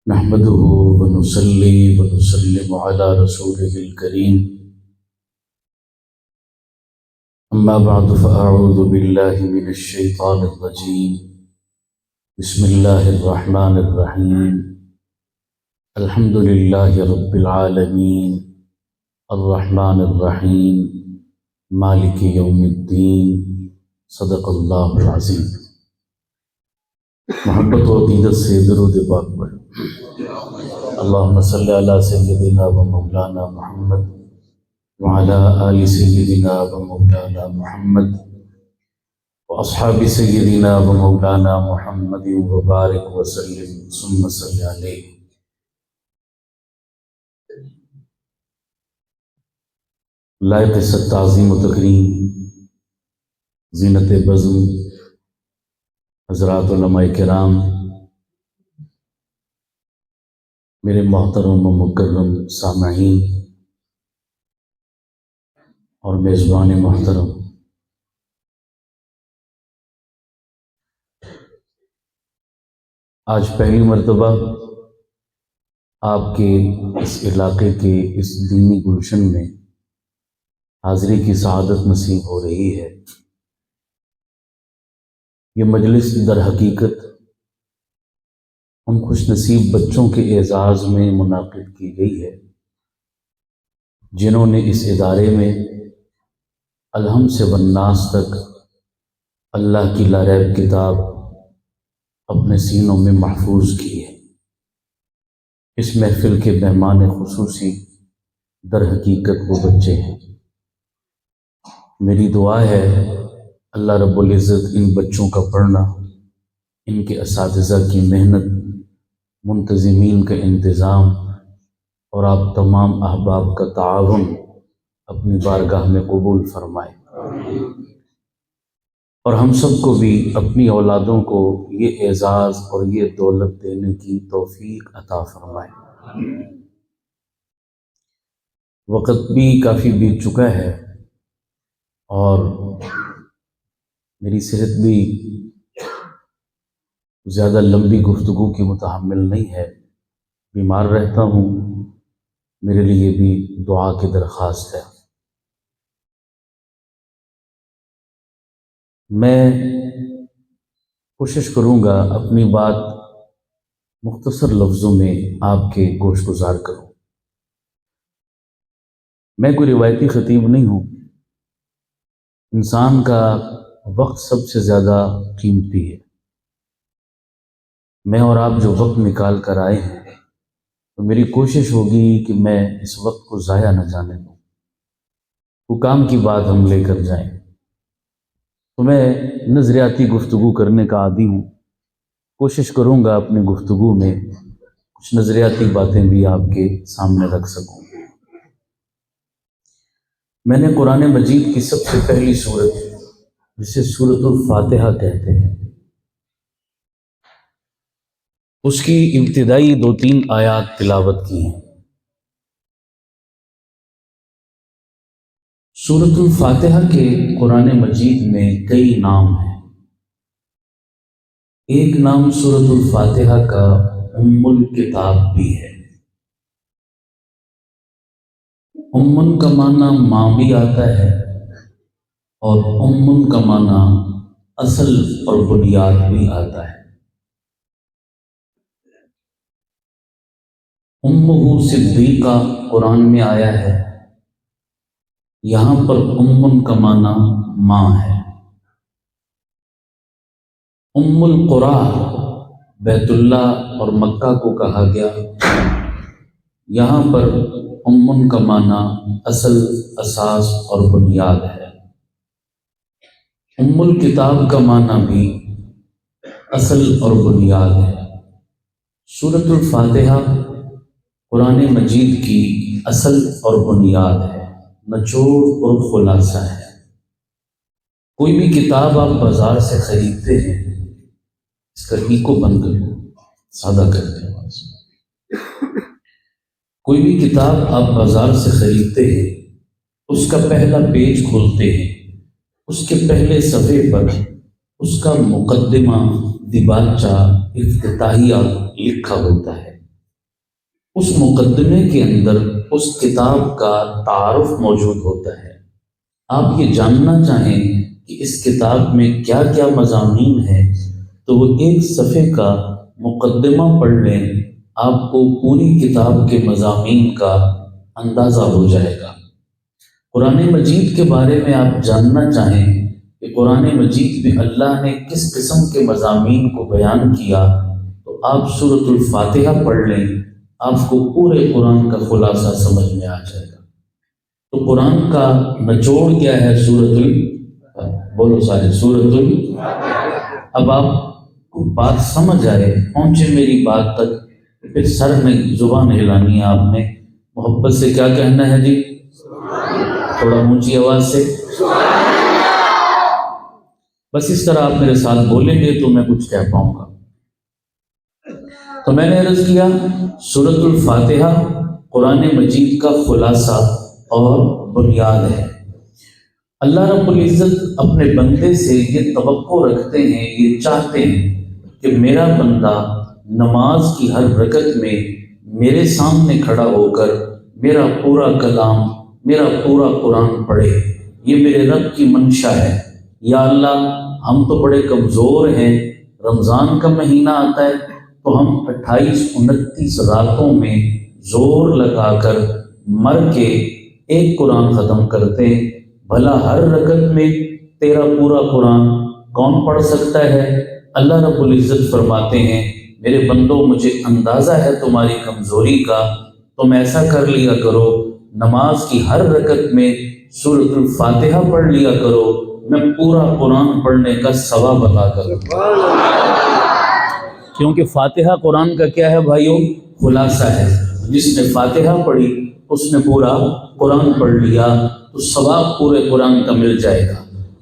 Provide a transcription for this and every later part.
نحمده ونصلي ونسلم على رسوله الكريم أما بعد فأعوذ بالله من الشيطان الرجيم بسم الله الرحمن الرحيم الحمد لله رب العالمين الرحمن الرحيم مالك يوم الدين صدق الله العظيم۔ محبت و عقیدت سے درود پاک پڑھ۔ اللہم صلی علی سیدنا و مولانا محمد وعلی آل سیدنا و مولانا محمد و اصحاب سیدنا و مولانا محمد وبارک وسلم ثم صلی علیہ۔ لائق ست تعظیم و تکریم زینت بزم حضرات علماء کرام، میرے محترم و مکرم سامعین اور میزبان محترم، آج پہلی مرتبہ آپ کے اس علاقے کے اس دینی گلشن میں حاضری کی سعادت نصیب ہو رہی ہے۔ یہ مجلس در حقیقت ان خوش نصیب بچوں کے اعزاز میں منعقد کی گئی ہے جنہوں نے اس ادارے میں الحم سے والناس تک اللہ کی لا ریب کتاب اپنے سینوں میں محفوظ کی ہے۔ اس محفل کے مہمان خصوصی در حقیقت وہ بچے ہیں۔ میری دعا ہے اللہ رب العزت ان بچوں کا پڑھنا، ان کے اساتذہ کی محنت، منتظمین کا انتظام اور آپ تمام احباب کا تعاون اپنی بارگاہ میں قبول فرمائے، اور ہم سب کو بھی اپنی اولادوں کو یہ اعزاز اور یہ دولت دینے کی توفیق عطا فرمائے۔ وقت بھی کافی بیت چکا ہے اور میری صحت بھی زیادہ لمبی گفتگو کی متحمل نہیں ہے، بیمار رہتا ہوں، میرے لیے بھی دعا کی درخواست ہے۔ میں کوشش کروں گا اپنی بات مختصر لفظوں میں آپ کے گوش گزار کروں۔ میں کوئی روایتی خطیب نہیں ہوں۔ انسان کا وقت سب سے زیادہ قیمتی ہے۔ میں اور آپ جو وقت نکال کر آئے ہیں تو میری کوشش ہوگی کہ میں اس وقت کو ضائع نہ جانے دوں، کوئی کام کی بات ہم لے کر جائیں۔ تو میں نظریاتی گفتگو کرنے کا عادی ہوں، کوشش کروں گا اپنی گفتگو میں کچھ نظریاتی باتیں بھی آپ کے سامنے رکھ سکوں۔ میں نے قرآن مجید کی سب سے پہلی سورت جسے سورۃ الفاتحہ کہتے ہیں، اس کی ابتدائی 2-3 آیات تلاوت کی ہیں۔ سورۃ الفاتحہ کے قرآن مجید میں کئی نام ہیں۔ ایک نام سورۃ الفاتحہ کا ام الکتاب بھی ہے۔ امن کا معنی ماں بھی آتا ہے اور امن کا معنی اصل اور بنیاد بھی آتا ہے۔ امہ صدیقہ قرآن میں آیا ہے، یہاں پر امن کا معنی ماں ہے۔ ام القریٰ بیت اللہ اور مکہ کو کہا گیا، یہاں پر امن کا معنی اصل، اساس اور بنیاد ہے۔ ام الکتاب کا معنی بھی اصل اور بنیاد ہے۔ سورۃ الفاتحہ قرآن مجید کی اصل اور بنیاد ہے، نچوڑ اور خلاصہ ہے۔ کوئی بھی کتاب آپ بازار سے خریدتے ہیں، اس کا ایکو بند کر سادہ کرتے ہیں۔ کوئی بھی کتاب آپ بازار سے خریدتے ہیں، اس کا پہلا پیج کھولتے ہیں، اس کے پہلے صفحے پر اس کا مقدمہ، دیباچہ، افتتاحیہ لکھا ہوتا ہے۔ اس مقدمے کے اندر اس کتاب کا تعارف موجود ہوتا ہے۔ آپ یہ جاننا چاہیں کہ اس کتاب میں کیا کیا مضامین ہیں تو وہ ایک صفحے کا مقدمہ پڑھ لیں، آپ کو پوری کتاب کے مضامین کا اندازہ ہو جائے گا۔ قرآن مجید کے بارے میں آپ جاننا چاہیں کہ قرآن مجید میں اللہ نے کس قسم کے مضامین کو بیان کیا تو آپ سورۃ الفاتحہ پڑھ لیں، آپ کو پورے قرآن کا خلاصہ سمجھ میں آ جائے گا۔ تو قرآن کا نچوڑ کیا ہے؟ بولو سارے سورۃ اب آپ کو بات سمجھ آئے، پہنچے میری بات تک، پھر سر نہیں زبان ہلانی ہے آپ نے، محبت سے کیا کہنا ہے جی؟ تھوڑا اونچی آواز سے، بس اس طرح آپ میرے ساتھ بولیں گے تو میں کچھ کہہ پاؤں گا۔ تو میں نے عرض کیا سورۃ الفاتحہ قرآن مجید کا خلاصہ اور بنیاد ہے۔ اللہ رب العزت اپنے بندے سے یہ توقع رکھتے ہیں، یہ چاہتے ہیں کہ میرا بندہ نماز کی ہر رکعت میں میرے سامنے کھڑا ہو کر میرا پورا کلام، میرا پورا قرآن پڑھے۔ یہ میرے رب کی منشا ہے۔ یا اللہ ہم تو بڑے کمزور ہیں، رمضان کا مہینہ آتا ہے تو ہم 28-29 راتوں میں زور لگا کر مر کے ایک قرآن ختم کرتے ہیں، بھلا ہر رکعت میں تیرا پورا قرآن کون پڑھ سکتا ہے؟ اللہ رب العزت فرماتے ہیں میرے بندوں مجھے اندازہ ہے تمہاری کمزوری کا، تم ایسا کر لیا کرو، نماز کی ہر رکعت میں سورۃ الفاتحہ پڑھ لیا کرو، میں پورا قرآن پڑھنے کا ثواب عطا کروں۔ کیونکہ فاتحہ قرآن کا کیا ہے بھائیو؟ خلاصہ ہے۔ جس نے فاتحہ پڑھی اس نے پورا قرآن پڑھ لیا تو ثواب پورے قرآن کا مل جائے گا۔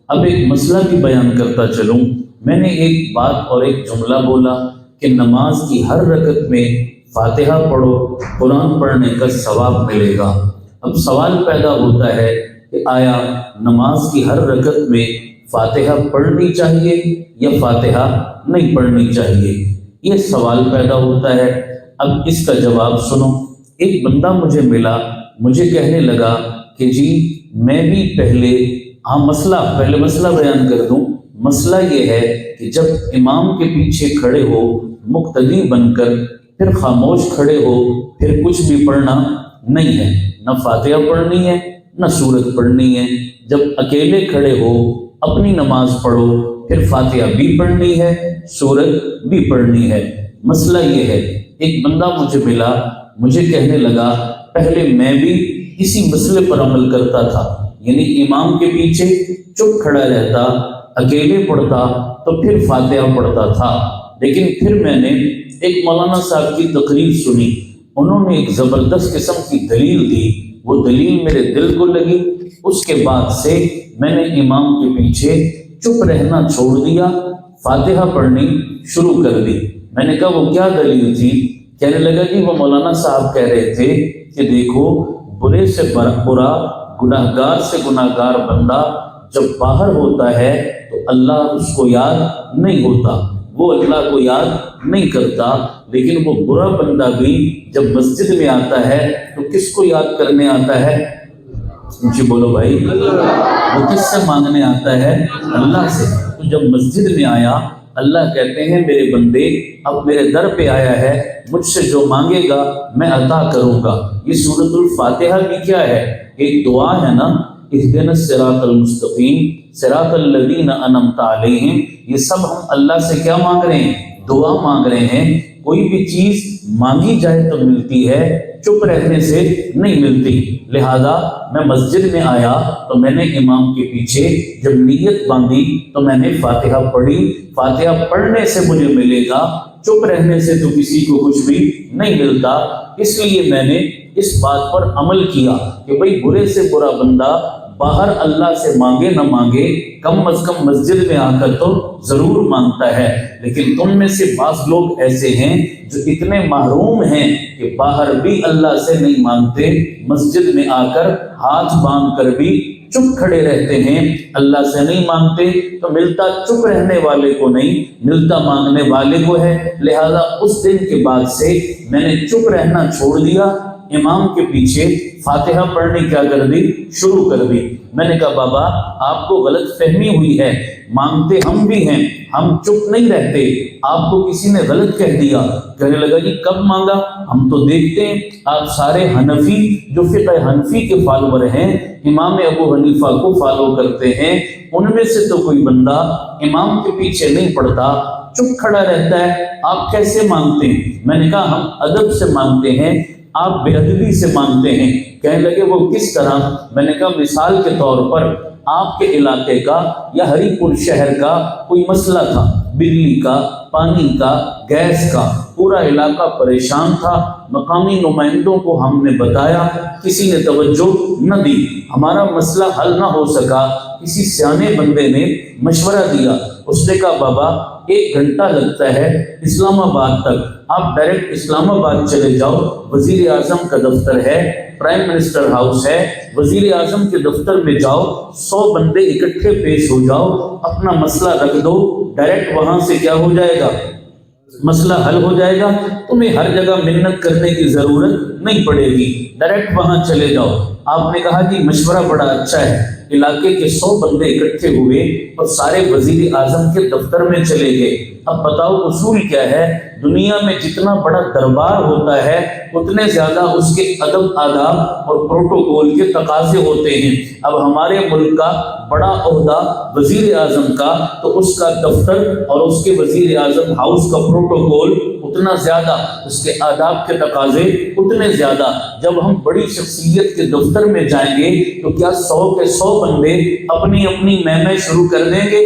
اب ایک مسئلہ بھی بیان کرتا چلوں، میں نے ایک بات اور ایک جملہ بولا کہ نماز کی ہر رکعت میں فاتحہ پڑھو، قرآن پڑھنے کا ثواب ملے گا۔ اب سوال پیدا ہوتا ہے کہ آیا نماز کی ہر رکعت میں فاتحہ پڑھنی چاہیے یا فاتحہ نہیں پڑھنی چاہیے؟ یہ سوال پیدا ہوتا ہے۔ اب اس کا جواب سنو۔ ایک بندہ مجھے ملا، مجھے کہنے لگا کہ جی میں بھی پہلے مسئلہ بیان کر دوں۔ مسئلہ یہ ہے کہ جب امام کے پیچھے کھڑے ہو مقتدی بن کر، پھر خاموش کھڑے ہو، پھر کچھ بھی پڑھنا نہیں ہے، نہ فاتحہ پڑھنی ہے نہ سورت پڑھنی ہے۔ جب اکیلے کھڑے ہو اپنی نماز پڑھو، پھر فاتحہ بھی پڑھنی ہے، سورت بھی پڑھنی ہے۔ مسئلہ یہ ہے، ایک بندہ مجھے ملا، مجھے کہنے لگا پہلے میں بھی اسی مسئلے پر عمل کرتا تھا، یعنی امام کے پیچھے چپ کھڑا رہتا، اکیلے پڑھتا تو پھر فاتحہ پڑھتا تھا، لیکن پھر میں نے ایک مولانا صاحب کی تقریر سنی، انہوں نے ایک زبردست قسم کی دلیل دی، وہ دلیل میرے دل کو لگی۔ اس کے بعد سے میں نے امام کے پیچھے چپ رہنا چھوڑ دیا، فاتحہ پڑھنی شروع کر دی۔ میں نے کہا وہ کیا دلیل تھی؟ کہنے لگا کہ وہ مولانا صاحب کہہ رہے تھے کہ دیکھو برے سے برا، گناہگار سے گناہگار بندہ جب باہر ہوتا ہے تو اللہ اس کو یاد نہیں ہوتا، وہ اللہ کو یاد نہیں کرتا، لیکن وہ برا بندہ بھی جب مسجد میں آتا ہے تو کس کو یاد کرنے آتا ہے؟ مجھے بولو بھائی، وہ کس سے مانگنے آتا ہے؟ اللہ سے۔ تو جب مسجد میں آیا، اللہ کہتے ہیں میرے بندے اب میرے در پہ آیا ہے، مجھ سے جو مانگے گا میں عطا کروں گا۔ یہ سورۃ الفاتحہ بھی کیا ہے؟ ایک دعا ہے نا، اہدنا الصراط المستقیم صراط الذین انعمت علیہم۔ یہ سب ہم اللہ سے کیا مانگ رہے ہیں؟ دعا مانگ رہے ہیں۔ کوئی بھی چیز مانگی جائے تو ملتی ہے، چپ رہنے سے نہیں ملتی۔ لہذا میں مسجد میں آیا تو میں نے امام کے پیچھے جب نیت باندھی تو میں نے فاتحہ پڑھی۔ فاتحہ پڑھنے سے مجھے ملے گا، چپ رہنے سے تو کسی کو کچھ بھی نہیں ملتا۔ اس لیے میں نے اس بات پر عمل کیا کہ بھئی برے سے برا بندہ باہر اللہ سے مانگے نہ مانگے، کم از کم مسجد میں آ کر تو ضرور مانگتا ہے۔ لیکن تم میں سے بعض لوگ ایسے ہیں جو اتنے محروم ہیں کہ باہر بھی اللہ سے نہیں مانگتے، مسجد میں آ کر ہاتھ باندھ کر بھی چپ کھڑے رہتے ہیں، اللہ سے نہیں مانگتے، تو ملتا چپ رہنے والے کو نہیں، ملتا مانگنے والے کو ہے۔ لہذا اس دن کے بعد سے میں نے چپ رہنا چھوڑ دیا، امام کے پیچھے فاتحہ پڑھنی کیا کر دی، شروع کر دی۔ میں نے کہا بابا آپ کو غلط فہمی ہوئی ہے، مانگتے ہم بھی ہیں، ہم چپ نہیں رہتے، آپ کو کسی نے غلط کہہ دیا۔ کہنے لگا جی کب مانگا؟ ہم تو دیکھتے ہیں آپ سارے حنفی جو فقہ حنفی کے فالوور ہیں، امام ابو حنیفہ کو فالو کرتے ہیں، ان میں سے تو کوئی بندہ امام کے پیچھے نہیں پڑتا، چپ کھڑا رہتا ہے، آپ کیسے مانگتے ہیں؟ میں نے کہا ہم ادب سے مانگتے ہیں، آپ بے ادبی سے مانگتے ہیں۔ کہنے لگے وہ کس طرح؟ میں نے کہا مثال کے طور پر آپ کے علاقے کا یا ہری پور شہر کا کوئی مسئلہ تھا، بجلی کا، پانی کا، گیس کا، پورا علاقہ پریشان تھا، مقامی نمائندوں کو ہم نے بتایا، کسی نے توجہ نہ دی، ہمارا مسئلہ حل نہ ہو سکا، کسی سیانے بندے نے مشورہ دیا، اس نے کہا بابا 1 گھنٹہ لگتا ہے اسلام آباد تک، آپ ڈائریکٹ اسلام آباد چلے جاؤ، وزیر اعظم کا دفتر ہے، پرائم منسٹر ہاؤس ہے، وزیر اعظم کے دفتر میں جاؤ، 100 بندے اکٹھے پیش ہو جاؤ، اپنا مسئلہ رکھ دو، ڈائریکٹ وہاں سے کیا ہو جائے گا، مسئلہ حل ہو جائے گا، تمہیں ہر جگہ محنت کرنے کی ضرورت نہیں پڑے گی، ڈائریکٹ وہاں چلے جاؤ۔ آپ نے کہا جی مشورہ بڑا اچھا ہے، علاقے کے 100 بندے اکٹھے ہوئے اور سارے وزیر اعظم کے دفتر میں چلے گئے۔ اب بتاؤ اصول کیا ہے؟ دنیا میں جتنا بڑا دربار ہوتا ہے اتنے زیادہ اس کے ادب آداب اور پروٹوکول کے تقاضے ہوتے ہیں۔ اب ہمارے ملک کا بڑا عہدہ وزیر اعظم کا، تو اس کا دفتر اور اس کے وزیر اعظم ہاؤس کا پروٹوکول اتنا زیادہ، اس کے آداب کے تقاضے اتنے زیادہ۔ جب ہم بڑی شخصیت کے دفتر میں جائیں گے تو کیا 100 کے 100 بندے اپنی اپنی میں شروع کر دیں گے؟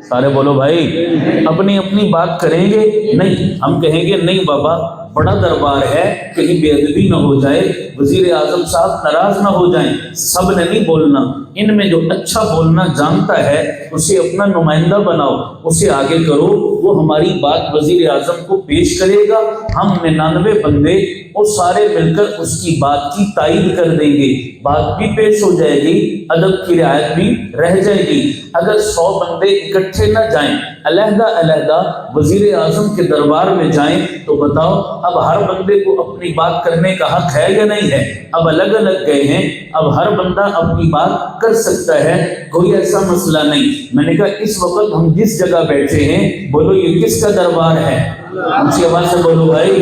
سارے بولو بھائی، اپنی اپنی بات کریں گے؟ نہیں، ہم کہیں گے نہیں بابا بڑا دربار ہے، کہیں بے ادبی نہ ہو جائے، وزیر اعظم صاحب ناراض نہ ہو جائیں، سب نے نہیں بولنا، ان میں جو اچھا بولنا جانتا ہے اسے اپنا نمائندہ بناؤ، اسے آگے کرو، وہ ہماری بات وزیر اعظم کو پیش کرے گا، ہم 99 بندے وہ سارے مل کر اس کی بات کی تائید کر دیں گے، بات بھی پیش ہو جائے گی، ادب کی رعایت بھی رہ جائے گی۔ اگر 100 بندے اکٹھے نہ جائیں، علیحدہ علیحدہ وزیر اعظم کے دربار میں جائیں، تو بتاؤ اب ہر بندے کو اپنی بات کرنے کا حق ہے یا نہیں ہے؟ اب الگ الگ گئے ہیں، اب ہر بندہ اپنی بات کر سکتا ہے، کوئی ایسا مسئلہ نہیں۔ میں نے کہا اس وقت ہم جس جگہ بیٹھے ہیں، بولو یہ کس کا دربار ہے؟ اونچی آواز سے بولو بھائی،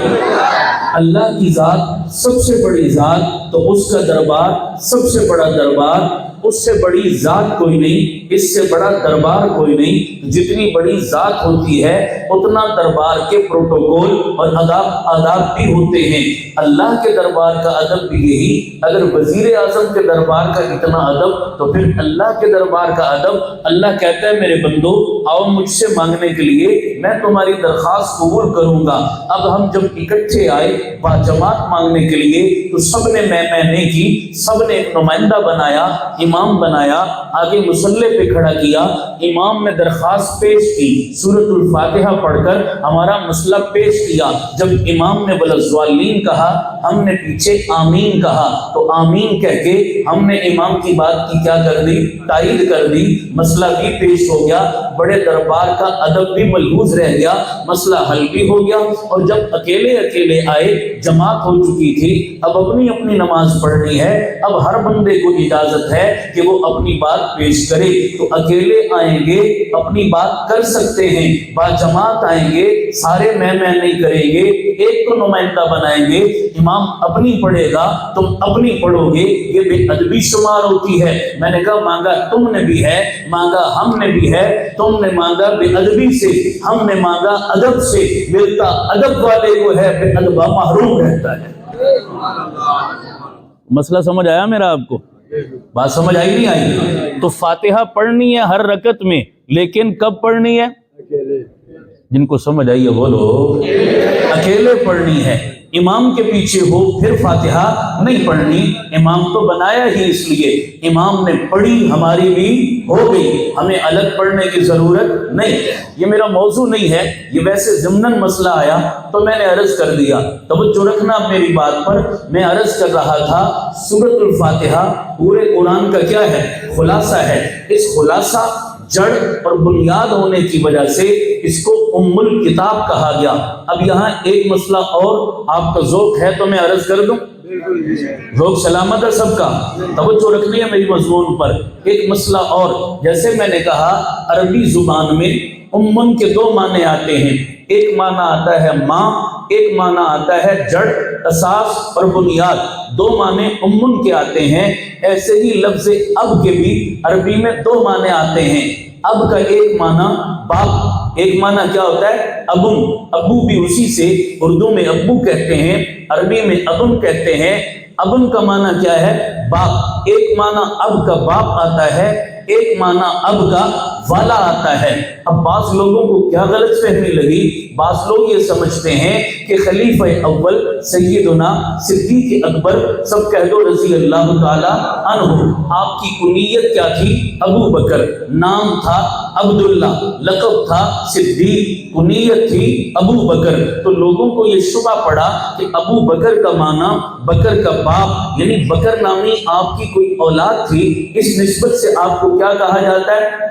اللہ کی ذات سب سے بڑی ذات، تو اس کا دربار سب سے بڑا دربار، اس سے بڑی ذات کوئی نہیں، اس سے بڑا دربار کوئی نہیں۔ جتنی بڑی ذات ہوتی ہے اتنا دربار کے پروٹوکول اور آداب بھی ہوتے ہیں۔ اللہ کے دربار کا ادب بھی یہی، اگر وزیر اعظم کے دربار کا اتنا ادب تو پھر اللہ کے دربار کا ادب۔ اللہ کہتا ہے میرے بندو آؤ مجھ سے مانگنے کے لیے، میں تمہاری درخواست قبول کروں گا۔ اب ہم جب اکٹھے آئے باجماعت مانگنے کے لیے تو سب نے میں نہیں کی، سب نے ایک نمائندہ بنایا، امام بنایا، آگے مصلی پہ کھڑا کیا، امام نے درخواست پیش کی، سورۃ الفاتحہ پڑھ کر ہمارا مسئلہ پیش کیا۔ جب امام نے وَلَضَّالِّينَ کہا، ہم نے پیچھے آمین کہا، تو آمین کہہ کے ہم نے امام کی بات کی کیا کر دی، تائید کر دی، مسئلہ بھی پیش ہو گیا، بڑے دربار کا ادب بھی ملحوظ رہ گیا، مسئلہ حل بھی ہو گیا۔ اور جب اکیلے اکیلے آئے، جماعت ہو چکی تھی، اب اپنی اپنی نماز پڑھنی ہے، اب ہر بندے کو اجازت ہے کہ وہ اپنی بات پیش کرے، تو اکیلے آئیں گے اپنی بات کر سکتے ہیں، باجماعت آئیں گے سارے میں نہیں کریں گے، ایک تو نمائندہ بنائیں گے، امام اپنی پڑھے گا، تم اپنی پڑھو گے، یہ بے ادبی شمار ہوتی ہے۔ میں نے کہا مانگا تم نے بھی ہے، مانگا ہم نے بھی ہے، تم نے مانگا بے ادبی سے، ہم نے مانگا ادب سے، ملتا ادب والے کو ہے، بے ادبہ محروم رہتا ہے۔ مسئلہ سمجھ آیا میرا آپ کو؟ بات سمجھ آئی نہیں آئی؟ تو فاتحہ پڑھنی ہے ہر رکعت میں، لیکن کب پڑھنی ہے؟ جن کو سمجھ آئی ہے بولو اکیلے پڑھنی ہے، امام کے پیچھے ہو پھر فاتحہ نہیں پڑھنی۔ امام تو بنایا ہی اس لیے، امام نے پڑھی ہماری بھی ہو گئی، ہمیں الگ پڑھنے کی ضرورت نہیں۔ یہ میرا موضوع نہیں ہے، یہ ویسے ضمناً مسئلہ آیا تو میں نے عرض کر دیا۔ توجہ رکھنا میری بات پر، میں عرض کر رہا تھا سورۃ الفاتحہ پورے قرآن کا کیا ہے؟ خلاصہ ہے۔ اس خلاصہ جڑ اور بنیاد ہونے کی وجہ سے اس کو ام الکتاب کہا گیا۔ اب یہاں ایک مسئلہ اور آپ کا ذوق ہے تو میں عرض کر دوں، ذوق سلامت ہے سب کا، توجہ رکھنی ہے میری مضمون پر۔ ایک مسئلہ اور، جیسے میں نے کہا عربی زبان میں امن کے دو معنی آتے ہیں، ایک معنی آتا ہے ماں، ایک معنی آتا ہے جڑ، اساس اور بنیاد، دو معنی امن کے آتے ہیں۔ ایسے ہی لفظ اب کے بھی عربی میں دو معنی آتے ہیں۔ اب کا ایک معنی باپ، ایک معنی کیا ہوتا ہے؟ ابن، ابو بھی اسی سے اردو میں ابو کہتے ہیں، عربی میں ابن کہتے ہیں۔ ابن کا معنی کیا ہے؟ باپ۔ ایک معنی اب کا باپ آتا ہے، ایک معنی اب کا والا آتا ہے۔ اب بعض لوگوں کو کیا غلط فہمی لگی، بعض لوگ یہ سمجھتے ہیں کہ خلیفہ اول سیدنا صدیق اکبر، سب کہہ دو رضی اللہ تعالی عنہ، آپ کی کنیت کیا تھی؟ ابو بکر، نام تھا عبداللہ، لقب تھا صدیق، کنیت تھی ابو بکر۔ تو لوگوں کو یہ شبہ پڑا کہ ابو بکر کا معنی بکر کا باپ، یعنی بکر نامی آپ کی کوئی اولاد تھی، اس نسبت سے آپ کو کیا کہا جاتا ہے؟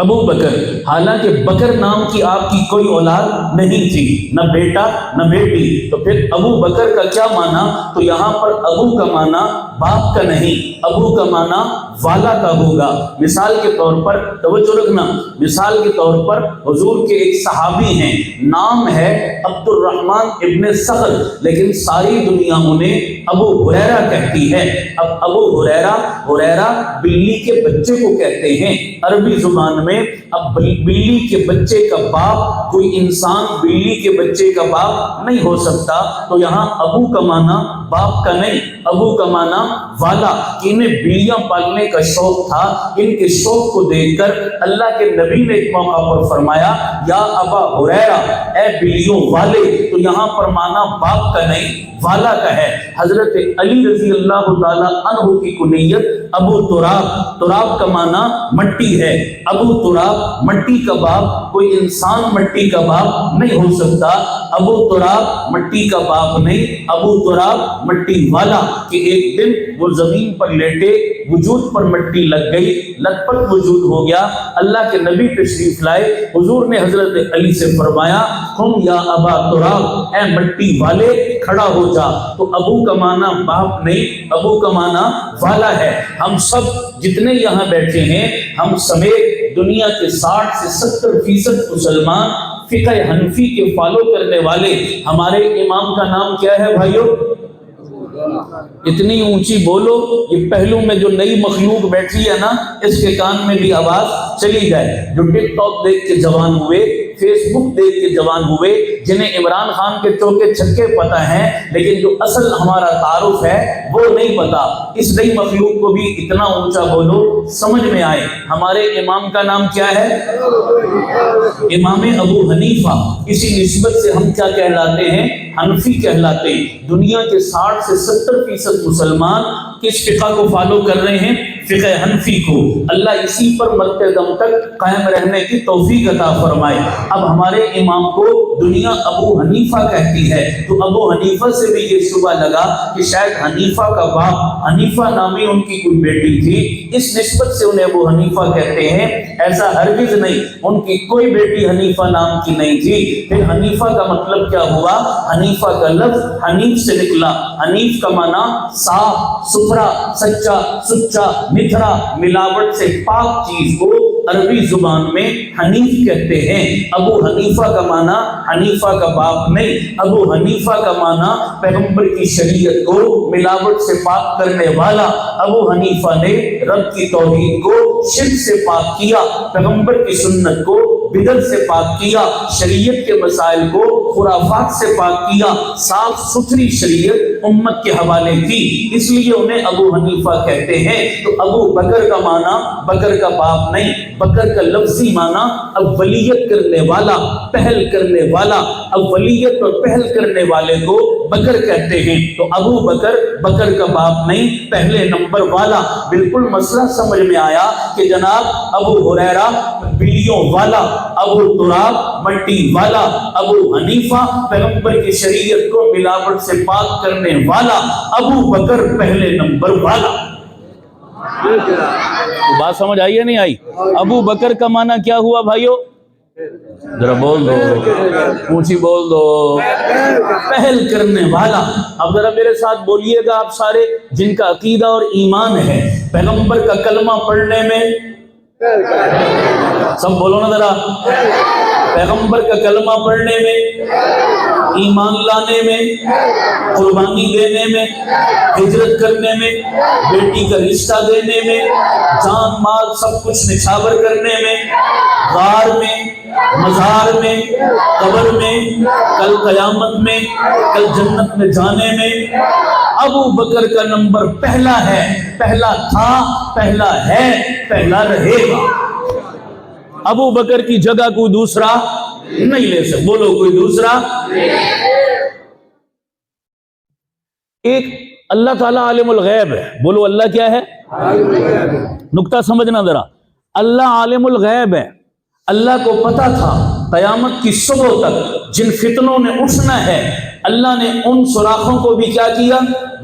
ابو بکر۔ حالانکہ بکر نام کی آپ کی کوئی اولاد نہیں تھی، نہ بیٹا نہ بیٹی، تو پھر ابو بکر کا کیا معنی؟ تو یہاں پر ابو کا معنی باپ کا نہیں، ابو کا معنی والا کا ہوگا۔ مثال کے طور پر توجہ رکھنا، مثال کے طور پر حضور کے ایک صحابی ہیں، نام ہے عبد الرحمن ابن صخر، لیکن ساری دنیا انہیں ابو ہریرہ کہتی ہے۔ اب ابو ہریرہ بلی کے بچے کو کہتے ہیں عربی زبان میں۔ اب بلی کے بچے کا باپ کوئی انسان بلی کے بچے کا باپ نہیں ہو سکتا، تو یہاں ابو کا معنی باپ کا نہیں، ابو کا معنی والا۔ انہیں بلیاں پالنے کا شوق تھا، ان کے شوق کو دیکھ کر اللہ کے نبی نے ایک موقع پر فرمایا یا ابا ہریرہ، اے بلیوں والے، تو یہاں پر معنی باپ کا نہیں والا کا ہے۔ حضرت علی رضی اللہ تعالیٰ عنہ کی کنیت ابو تراب، تراب کا معنی مٹی ہے، ابو تراب مٹی کا باپ، کوئی انسان مٹی کا باپ نہیں ہو سکتا۔ ابو تراب مٹی کا باپ نہیں، ابو تراب مٹی والا، کہ ایک دن وہ زمین پر لیٹے، وجود پر مٹی لگ گئی، لت پت وجود ہو گیا۔ اللہ کے نبی تشریف لائے، حضور نے حضرت علی سے فرمایا قم یا ابا تراب، اے مٹی والے کھڑا ہو جا۔ تو ابو کا معنی باپ نہیں، ابو کا معنی والا ہے۔ ہم سب جتنے یہاں بیٹھے ہیں، ہم سمیت دنیا کے 60 سے 70% مسلمان فقہ حنفی کے فالو کرنے والے، ہمارے امام کا نام کیا ہے بھائیو؟ اتنی اونچی بولو، یہ پہلو میں جو نئی مخلوق بیٹھی ہے نا، اس کے کان میں بھی آواز چلی جائے۔ جو ٹک ٹاک دیکھ کے جوان ہوئے، فیس بک دیکھ کے جوان ہوئے، جنہیں عمران خان کے چوکے چھکے پتہ ہیں، لیکن جو اصل ہمارا تعارف ہے وہ نہیں پتا، اس نئی مخلوق کو بھی اتنا اونچا بولو سمجھ میں آئے۔ ہمارے امام کا نام کیا ہے؟ امام ابو حنیفہ۔ اسی نسبت سے ہم کیا کہلاتے ہیں؟ حنفی کہلاتے ہیں۔ دنیا کے 60 سے 70% مسلمان کس فقہ کو فالو کر رہے ہیں؟ فقہ حنفی کو۔ اللہ اسی پر مرتے دم تک قائم رہنے کی توفیق عطا فرمائے۔ اب ہمارے امام کو دنیا ابو حنیفہ کہتی ہے، تو ابو حنیفہ سے بھی یہ شبہ لگا کہ شاید حنیفہ کا باپ، حنیفہ نامی ان کی کوئی بیٹی تھی، اس نسبت سے انہیں ابو حنیفہ کہتے ہیں۔ ایسا ہرگز نہیں، ان کی کوئی بیٹی حنیفہ نام کی نہیں تھی۔ پھر حنیفہ کا مطلب کیا ہوا؟ حنیفہ کا لفظ حنیف سے نکلا۔ حنیف کا معنی صاف ستھرا، سچا سچا، متھرا، ملاوٹ سے پاک چیز کو عربی زبان میں حنیف کہتے ہیں۔ ابو حنیفہ کا معنی حنیفہ کا باپ نہیں، ابو حنیفہ کا معنی پیغمبر کی شریعت کو ملاوٹ سے پاک کرنے والا۔ ابو حنیفہ نے رب کی توحید کو شرک سے پاک کیا، پیغمبر کی سنت کو بدعت سے پاک کیا، شریعت کے مسائل کو خرافات سے پاک کیا، صاف ستھری شریعت امت کے حوالے کی، اس لیے انہیں ابو حنیفہ کہتے ہیں۔ تو ابو بکر کا معنی بکر کا باپ نہیں، بکر کا لفظی معنی اولیت کرنے والا، پہل کرنے والا، اولیت اور پہل کرنے والے کو بکر کہتے ہیں۔ تو ابو بکر، بکر کا باپ نہیں، پہلے نمبر والا۔ بالکل مسئلہ سمجھ میں آیا کہ جناب ابو ہریرہ بلیوں والا، ابو تراب مٹی والا، ابو حنیفہ پیغمبر کی شریعت کو ملاوٹ سے پاک کرنے والا، ابو بکر پہلے نمبر والا۔ بات سمجھ آئی ہے نہیں آئی؟ ابو بکر کا معنی کیا ہوا بھائیو؟ ذرا بول دو، اونچی بول دو، پہل کرنے والا۔ اب ذرا میرے ساتھ بولیے گا آپ سارے جن کا عقیدہ اور ایمان ہے پیغمبر کا کلمہ پڑھنے میں، سب بولو نا ذرا، پیغمبر کا کلمہ پڑھنے میں، ایمان لانے میں، قربانی دینے میں، ہجرت کرنے میں، بیٹی کا رشتہ دینے میں، جان مال سب کچھ نچھاور کرنے میں، غار میں، مزار میں، قبر میں، کل قیامت میں، کل جنت میں جانے میں ابو بکر کا نمبر پہلا ہے، پہلا تھا، پہلا ہے، پہلا رہے گا۔ ابو بکر کی جگہ کوئی دوسرا نہیں لے سکتا، بولو کوئی دوسرا۔ ایک اللہ تعالیٰ عالم الغیب ہے، بولو اللہ کیا ہے؟ نکتہ سمجھنا ذرا، اللہ عالم الغیب ہے، اللہ کو پتا تھا قیامت کی صبح تک جن فتنوں نے اٹھنا ہے اللہ نے ان سوراخوں کو بھی کیا کیا؟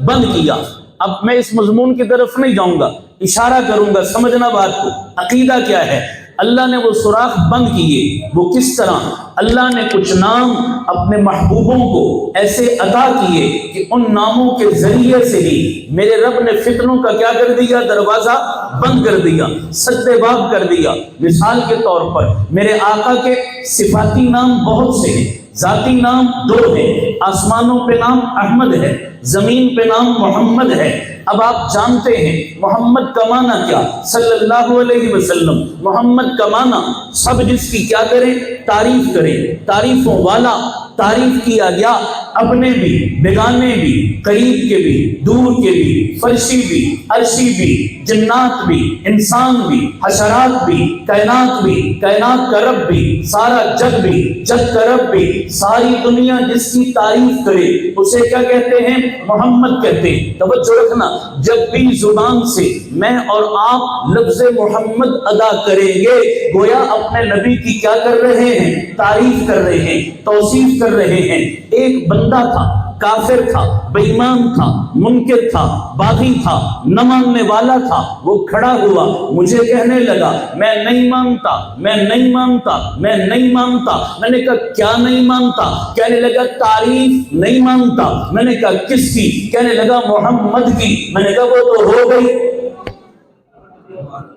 بند کیا۔ اب میں اس مضمون کی طرف نہیں جاؤں گا، اشارہ کروں گا، سمجھنا بات کو۔ عقیدہ کیا ہے؟ اللہ نے وہ سوراخ بند کیے، وہ کس طرح؟ اللہ نے کچھ نام اپنے محبوبوں کو ایسے عطا کیے کہ ان ناموں کے ذریعے سے ہی میرے رب نے فتنوں کا کیا کر دیا؟ دروازہ بند کر دیا، سدے باب کر دیا۔ مثال کے طور پر میرے آقا کے صفاتی نام بہت سے ہیں، ذاتی نام 2 ہیں، آسمانوں پہ نام احمد ہے، زمین پہ نام محمد ہے۔ اب آپ جانتے ہیں محمد کا معنی کیا؟ صلی اللہ علیہ وسلم۔ محمد کا معنی سب جس کی کیا کریں؟ تعریف کریں، تعریفوں والا۔ تعریف کیا گیا اپنے بھی، بیگانے بھی، قریب کے بھی، دور کے بھی، فرشی بھی، عرشی بھی، جنات بھی، انسان بھی، حشرات بھی، کائنات بھی، کائنات کا رب بھی، سارا جگ بھی، جگ کا رب بھی، ساری دنیا جس کی تعریف کرے اسے کیا کہتے ہیں؟ محمد کہتے ہیں۔ توجہ رکھنا، جب بھی زبان سے میں اور آپ لفظ محمد ادا کریں گے گویا اپنے نبی کی کیا کر رہے ہیں؟ تعریف کر رہے ہیں، توصیف کر رہے ہیں۔ ایک بندہ تھا، کافر تھا، بے ایمان تھا، منکر تھا، باغی تھا، نہ ماننے والا تھا، وہ کھڑا ہوا مجھے کہنے لگا میں نہیں مانتا، میں نہیں مانتا، میں نہیں مانتا۔ میں نے کہا کیا نہیں مانتا؟ کہنے لگا تعریف نہیں مانتا۔ میں نے کہا کس کی؟ کہنے لگا محمد کی۔ میں نے کہا وہ تو ہو گئی۔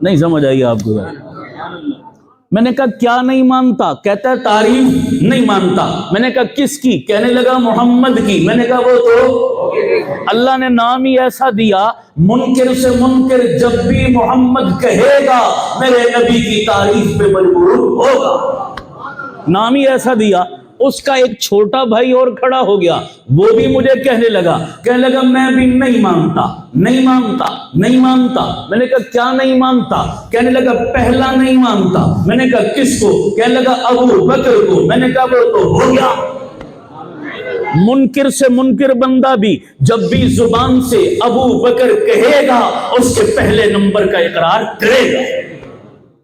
نہیں سمجھ آئی آپ کو؟ میں نے کہا کیا نہیں مانتا؟ کہتا ہے تعریف نہیں مانتا۔ میں نے کہا کس کی؟ کہنے لگا محمد کی۔ میں نے کہا وہ تو اللہ نے نام ہی ایسا دیا، منکر سے منکر جب بھی محمد کہے گا میرے نبی کی تعریف پہ مجبور ہوگا۔ نام ہی ایسا دیا۔ اس کا ایک چھوٹا بھائی اور کھڑا ہو گیا، وہ بھی مجھے کہنے لگا میں بھی نہیں مانتا، نہیں مانتا، نہیں مانتا۔ میں نے کہا کیا نہیں مانتا؟ کہنے لگا پہلا نہیں مانتا۔ میں نے کہا کس کو؟ کہنے لگا ابو بکر کو۔ میں نے کہا وہ تو ہو گیا۔ منکر سے منکر بندہ بھی جب بھی زبان سے ابو بکر کہے گا اس کے پہلے نمبر کا اقرار کرے گا۔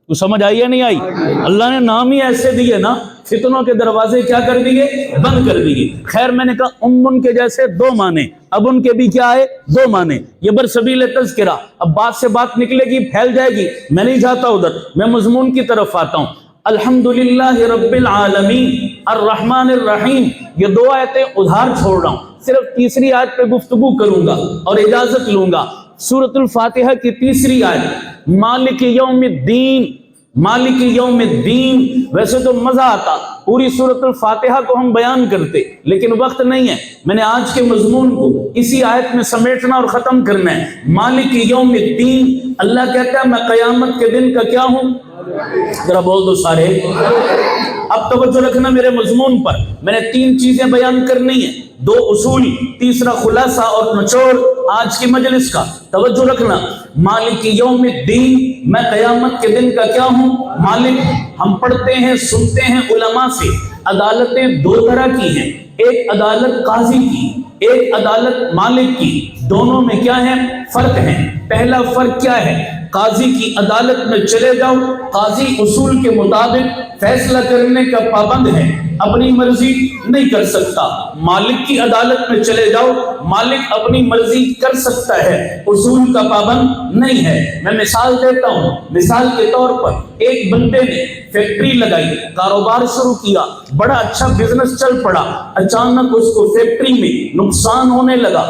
تو سمجھ آئی یا نہیں آئی؟ اللہ نے نام ہی ایسے دیے نا، فتنوں کے دروازے کیا کر دیے؟ بند کر دیے۔ خیر میں نے کہا ان کے جیسے 2 معنی، اب ان کے بھی کیا ہے؟ 2 معنی۔ یہ برسبیل تذکرہ، اب بات سے بات نکلے گی، پھیل جائے گی، میں نہیں جاتا ادھر، میں مضمون کی طرف آتا ہوں۔ الحمدللہ رب العالمین الرحمن الرحیم، یہ 2 آیتیں ادھار چھوڑ رہا ہوں، صرف تیسری آیت پہ گفتگو کروں گا اور اجازت لوں گا۔ سورۃ الفاتحہ کی 3 آیت، مالک یوم الدین، مالک یوم الدین۔ ویسے تو مزہ آتا پوری سورۃ الفاتحہ کو ہم بیان کرتے، لیکن وقت نہیں ہے، میں نے آج کے مضمون کو اسی آیت میں سمیٹنا اور ختم کرنا ہے۔ مالک یوم الدین، اللہ کہتا ہے میں قیامت کے دن کا کیا ہوں؟ ذرا بول دو سارے۔ اب توجہ رکھنا میرے مضمون پر، میں نے 3 چیزیں بیان کرنی ہیں، 2 اصول، تیسرا خلاصہ اور نچوڑ، آج کی مجلس کا توجہ رکھنا، مالک یوم الدین، میں قیامت کے دن کا کیا ہوں؟ مالک۔ ہم پڑھتے ہیں سنتے ہیں علماء سے، عدالتیں دو طرح کی ہیں، ایک عدالت قاضی کی، ایک عدالت مالک کی، دونوں میں کیا ہے؟ فرق ہے۔ پہلا فرق کیا ہے؟ قاضی کی عدالت میں چلے جاؤ، قاضی اصول کے مطابق فیصلہ کرنے کا پابند ہے، اپنی مرضی نہیں کر سکتا۔ مالک کی عدالت میں چلے جاؤ، مالک اپنی مرضی کر سکتا ہے، اصول کا پابند نہیں ہے۔ میں مثال دیتا ہوں، مثال کے طور پر ایک بندے نے فیکٹری لگائی، کاروبار شروع کیا، بڑا اچھا بزنس چل پڑا، اچانک اس کو فیکٹری میں نقصان ہونے لگا،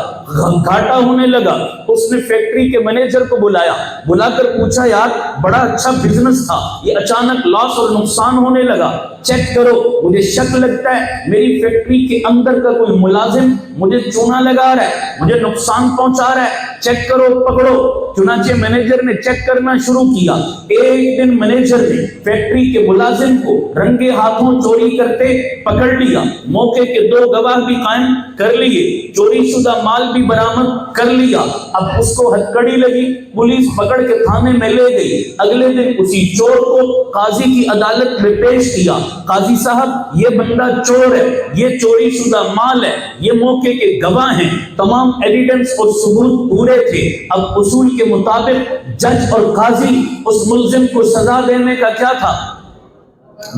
گھاٹا ہونے لگا۔ اس نے فیکٹری کے مینیجر کو بلا کر پوچھا، یار بڑا اچھا بزنس تھا، یہ اچانک لاس اور نقصان ہونے لگا، چیک کرو، مجھے شک لگتا ہے میری فیکٹری کے اندر کا کوئی ملازم مجھے چونا لگا رہا ہے، مجھے نقصان پہنچا رہا ہے، چیک کرو، پکڑو۔ چنانچہ مینیجر نے چیک کرنا شروع کیا۔ ایک دن مینیجر نے فیکٹری کے ملازم کو رنگے ہاتھوں چوری کرتے پکڑ لیا، موقع کے دو گواہ بھی قائم کر لیے، چوری شدہ مال بھی برآمد کر لیا۔ اب اس کو ہتکڑی لگی، پولیس پکڑ کے تھانے میں لے گئی۔ اگلے دن اسی چور کو قاضی کی عدالت میں پیش کیا، قاضی صاحب یہ بندہ چور ہے، یہ چوری شدہ مال ہے، یہ موقع کے گواہ ہیں، تمام ایویڈنس اور ثبوت پورے تھے۔ اب اصول کے مطابق جج اور قاضی اس ملزم کو سزا دینے کا کیا تھا؟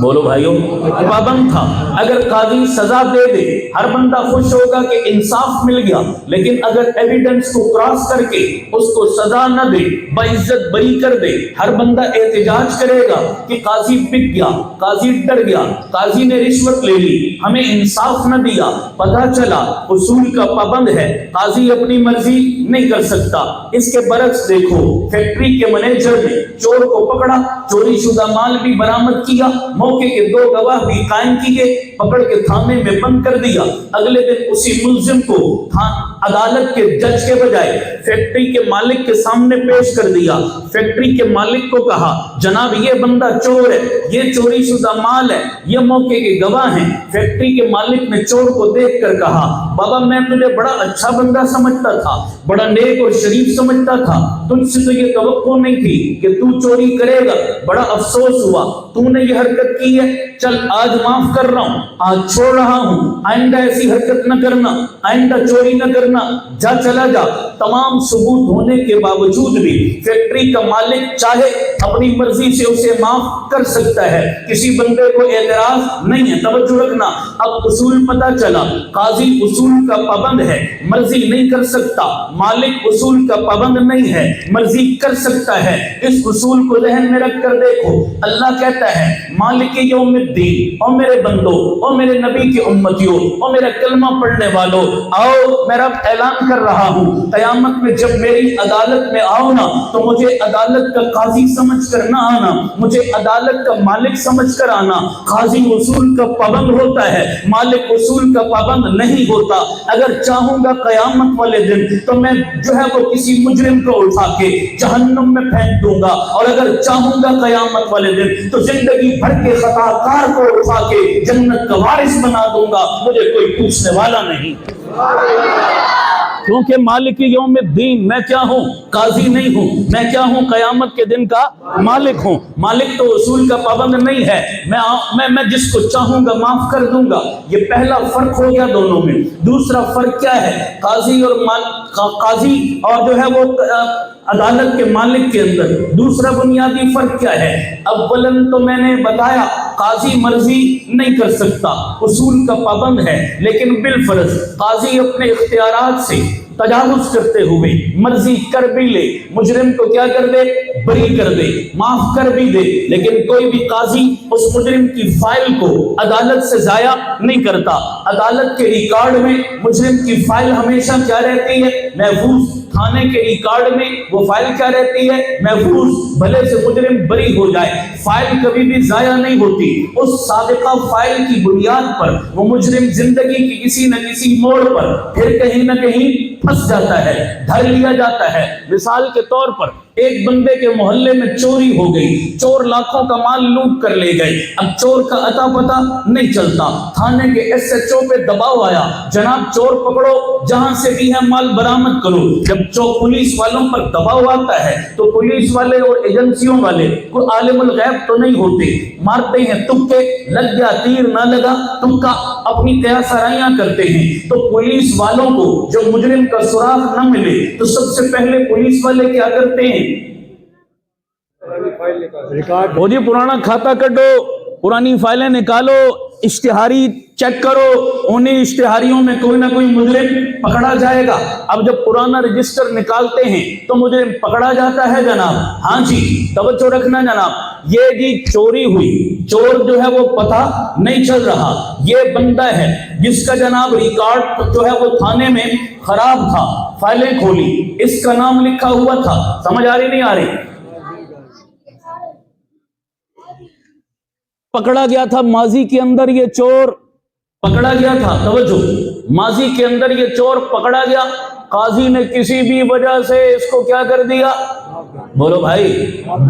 بولو بھائیوں، پابند تھا۔ اگر قاضی سزا دے دے، ہر بندہ خوش ہوگا کہ انصاف مل گیا، لیکن اگر ایویڈنس کو کراس کر کے اس کو سزا نہ دے، باعزت بری کر دے، ہر بندہ احتجاج کرے گا کہ قاضی بک گیا، قاضی ڈر گیا، قاضی نے رشوت لے لی، ہمیں انصاف نہ دیا۔ پتہ چلا اصول کا پابند ہے، قاضی اپنی مرضی نہیں کر سکتا۔ اس کے برعکس دیکھو، فیکٹری کے مینیجر نے چور کو پکڑا، چوری شدہ مال بھی برآمد کیا، موقع کے دو گواہ بھی قائم کیے، پکڑ کے تھانے میں بند کر دیا۔ اگلے دن اسی ملزم کو عدالت کے جج کے بجائے فیکٹری کے مالک کے سامنے پیش کر دیا۔ فیکٹری کے مالک کو کہا، جناب یہ بندہ چور ہے، یہ چوری شدہ مال ہے، یہ موقع کے گواہ ہیں۔ فیکٹری کے مالک نے چور کو دیکھ کر کہا، بابا میں تجھے بڑا اچھا بندہ سمجھتا تھا، بڑا نیک اور شریف سمجھتا تھا، تجھ سے تو یہ توقع نہیں تھی کہ تو چوری کرے گا، بڑا افسوس ہوا تو نے یہ حرکت کی ہے، چل آج معاف کر رہا ہوں، آج چھوڑ رہا ہوں، آئندہ ایسی حرکت نہ کرنا، آئندہ چوری نہ کرنا، جا چلا جا۔ تمام ثبوت ہونے کے باوجود بھی فیکٹری کا مالک چاہے اپنی مرضی سے اسے معاف کر سکتا ہے، کسی بندے کو اعتراض نہیں ہے۔ توجہ رکھنا، اب اصول پتہ چلا، قاضی اصول کا پابند ہے، مرضی نہیں کر سکتا، مالک اصول کا پابند نہیں ہے، مرضی کر سکتا ہے۔ اس اصول کو ذہن میں رکھ کر دیکھو، اللہ کہتا ہے مالک یوم الدین، او میرے بندو، او میرے نبی کے امتیوں، او میرا کلمہ پڑھنے والوں، آؤ میں رب اعلان کر رہا ہوں، قیامت میں جب میری عدالت میں آؤ نا تو مجھے عدالت کا قاضی سمجھ کر نہ آنا، مجھے عدالت کا مالک سمجھ کر آنا۔ قاضی اصول کا پابند ہوتا ہے، مالک اصول کا پابند نہیں ہوتا۔ اگر چاہوں گا قیامت والے دن تو میں جو ہے وہ کسی مجرم کو اٹھا کے جہنم میں پھینک دوں گا، اور اگر چاہوں گا قیامت والے دن تو زندگی بھر کے خطا کار کو اٹھا کے جنت کا وارث بنا دوں گا، مجھے کوئی پوچھنے والا نہیں۔ کیونکہ مالک یوم الدین میں کیا ہوں؟ قاضی نہیں ہوں، میں کیا ہوں؟ قیامت کے دن کا مالک ہوں۔ مالک تو اصول کا پابند نہیں ہے، میں جس کو چاہوں گا معاف کر دوں گا۔ یہ پہلا فرق ہو گیا دونوں میں۔ دوسرا فرق کیا ہے؟ قاضی اور جو ہے وہ عدالت کے مالک کے اندر دوسرا بنیادی فرق کیا ہے؟ اولاً تو میں نے بتایا قاضی مرضی نہیں کر سکتا، اصول کا پابند ہے، لیکن بالفرض قاضی اپنے اختیارات سے تجاوز کرتے ہوئے مرضی کر بھی لے، مجرم کو کیا کر دے؟ بری کر دے، معاف کر بھی دے، لیکن کوئی بھی قاضی اس مجرم کی فائل کو عدالت سے ضائع نہیں کرتا۔ عدالت کے ریکارڈ میں مجرم کی فائل ہمیشہ کیا رہتی ہے؟ محفوظ۔ تھانے کے ریکارڈ میں وہ فائل کیا رہتی ہے؟ محفوظ۔ بھلے سے مجرم بری ہو جائے، فائل کبھی بھی ضائع نہیں ہوتی۔ اس سابقہ فائل کی بنیاد پر وہ مجرم زندگی کی کسی نہ کسی موڑ پر پھر کہیں نہ کہیں پھنس جاتا ہے، دھر لیا جاتا ہے۔ مثال کے طور پر ایک بندے کے محلے میں چوری ہو گئی، چور لاکھوں کا مال لوٹ کر لے گئے، اب چور کا اتا پتہ نہیں چلتا، تھانے کے SHO پہ دباؤ آیا، جناب چور پکڑو، جہاں سے بھی ہے مال برآمد کرو۔ جب پولیس والوں پر دباؤ آتا ہے تو پولیس والے اور ایجنسیوں والے کوئی عالم الغیب تو نہیں ہوتے، مارتے ہیں تکے، لگ گیا تیر نہ لگا تکا، اپنی قیاس آرائیاں کرتے ہیں۔ تو پولیس والوں کو جو مجرم کا سراغ نہ ملے تو سب سے پہلے پولیس والے کیا کرتے ہیں؟ وہ جی پرانا کھاتا کٹو، پرانی فائلیں نکالو، اشتہاری چیک کرو، انہیں اشتہاریوں میں کوئی نہ کوئی مجرم پکڑا جائے گا۔ اب جب پرانا رجسٹر نکالتے ہیں تو مجرم پکڑا جاتا ہے جناب۔ ہاں جی توجہ رکھنا جناب، یہ جی چوری ہوئی، چور جو ہے وہ پتہ نہیں چل رہا، یہ بندہ ہے جس کا جناب ریکارڈ جو ہے وہ تھانے میں خراب تھا، فائلیں کھولی، اس کا نام لکھا ہوا تھا، سمجھ آ رہی نہیں آ رہی؟ پکڑا گیا تھا ماضی کے اندر، یہ چور پکڑا گیا تھا، توجہ، ماضی کے اندر یہ چور پکڑا گیا، قاضی نے کسی بھی وجہ سے اس کو کیا کر دیا؟ بولو بھائی،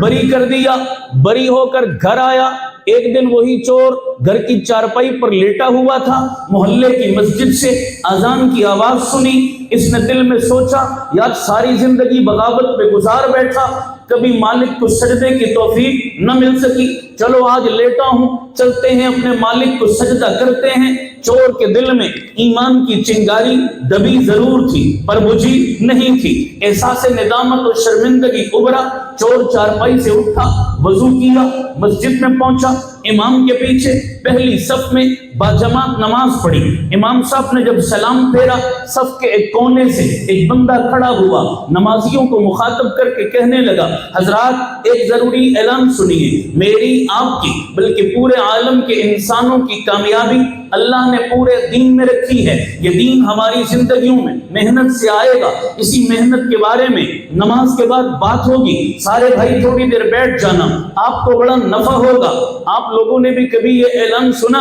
بری کر دیا۔ بری ہو کر گھر آیا، ایک دن وہی چور گھر کی چارپائی پر لیٹا ہوا تھا، محلے کی مسجد سے اذان کی آواز سنی، اس نے دل میں سوچا یار ساری زندگی بغاوت پہ گزار بیٹھا، کبھی مالک کو سجدے کی توفیق نہ مل سکی، چلو آج لیٹا ہوں، چلتے ہیں اپنے مالک کو سجدہ کرتے ہیں۔ چور کے دل میں ایمان کی چنگاری دبی ضرور تھی پر بجھی نہیں تھی، احساس ندامت اور شرمندگی ابھرا، چور چارپائی سے اٹھا، وضو کیا، مسجد میں پہنچا، امام کے پیچھے پہلی صف میں باجماعت نماز پڑھی۔ امام صاحب نے جب سلام پھیرا، صف کے ایک کونے سے ایک بندہ کھڑا ہوا، نمازیوں کو مخاطب کر کے کہنے لگا حضرات ایک ضروری اعلان سنیے، میری آپ کی بلکہ پورے عالم کے انسانوں کی کامیابی اللہ نے پورے دین میں رکھی ہے، یہ دین ہماری زندگیوں میں محنت سے آئے گا، اسی محنت کے بارے میں نماز کے بعد بات ہوگی، سارے بھائی تھوڑی دیر بیٹھ جانا، آپ کو بڑا نفع ہوگا۔ آپ لوگوں نے بھی کبھی یہ اعلان سنا؟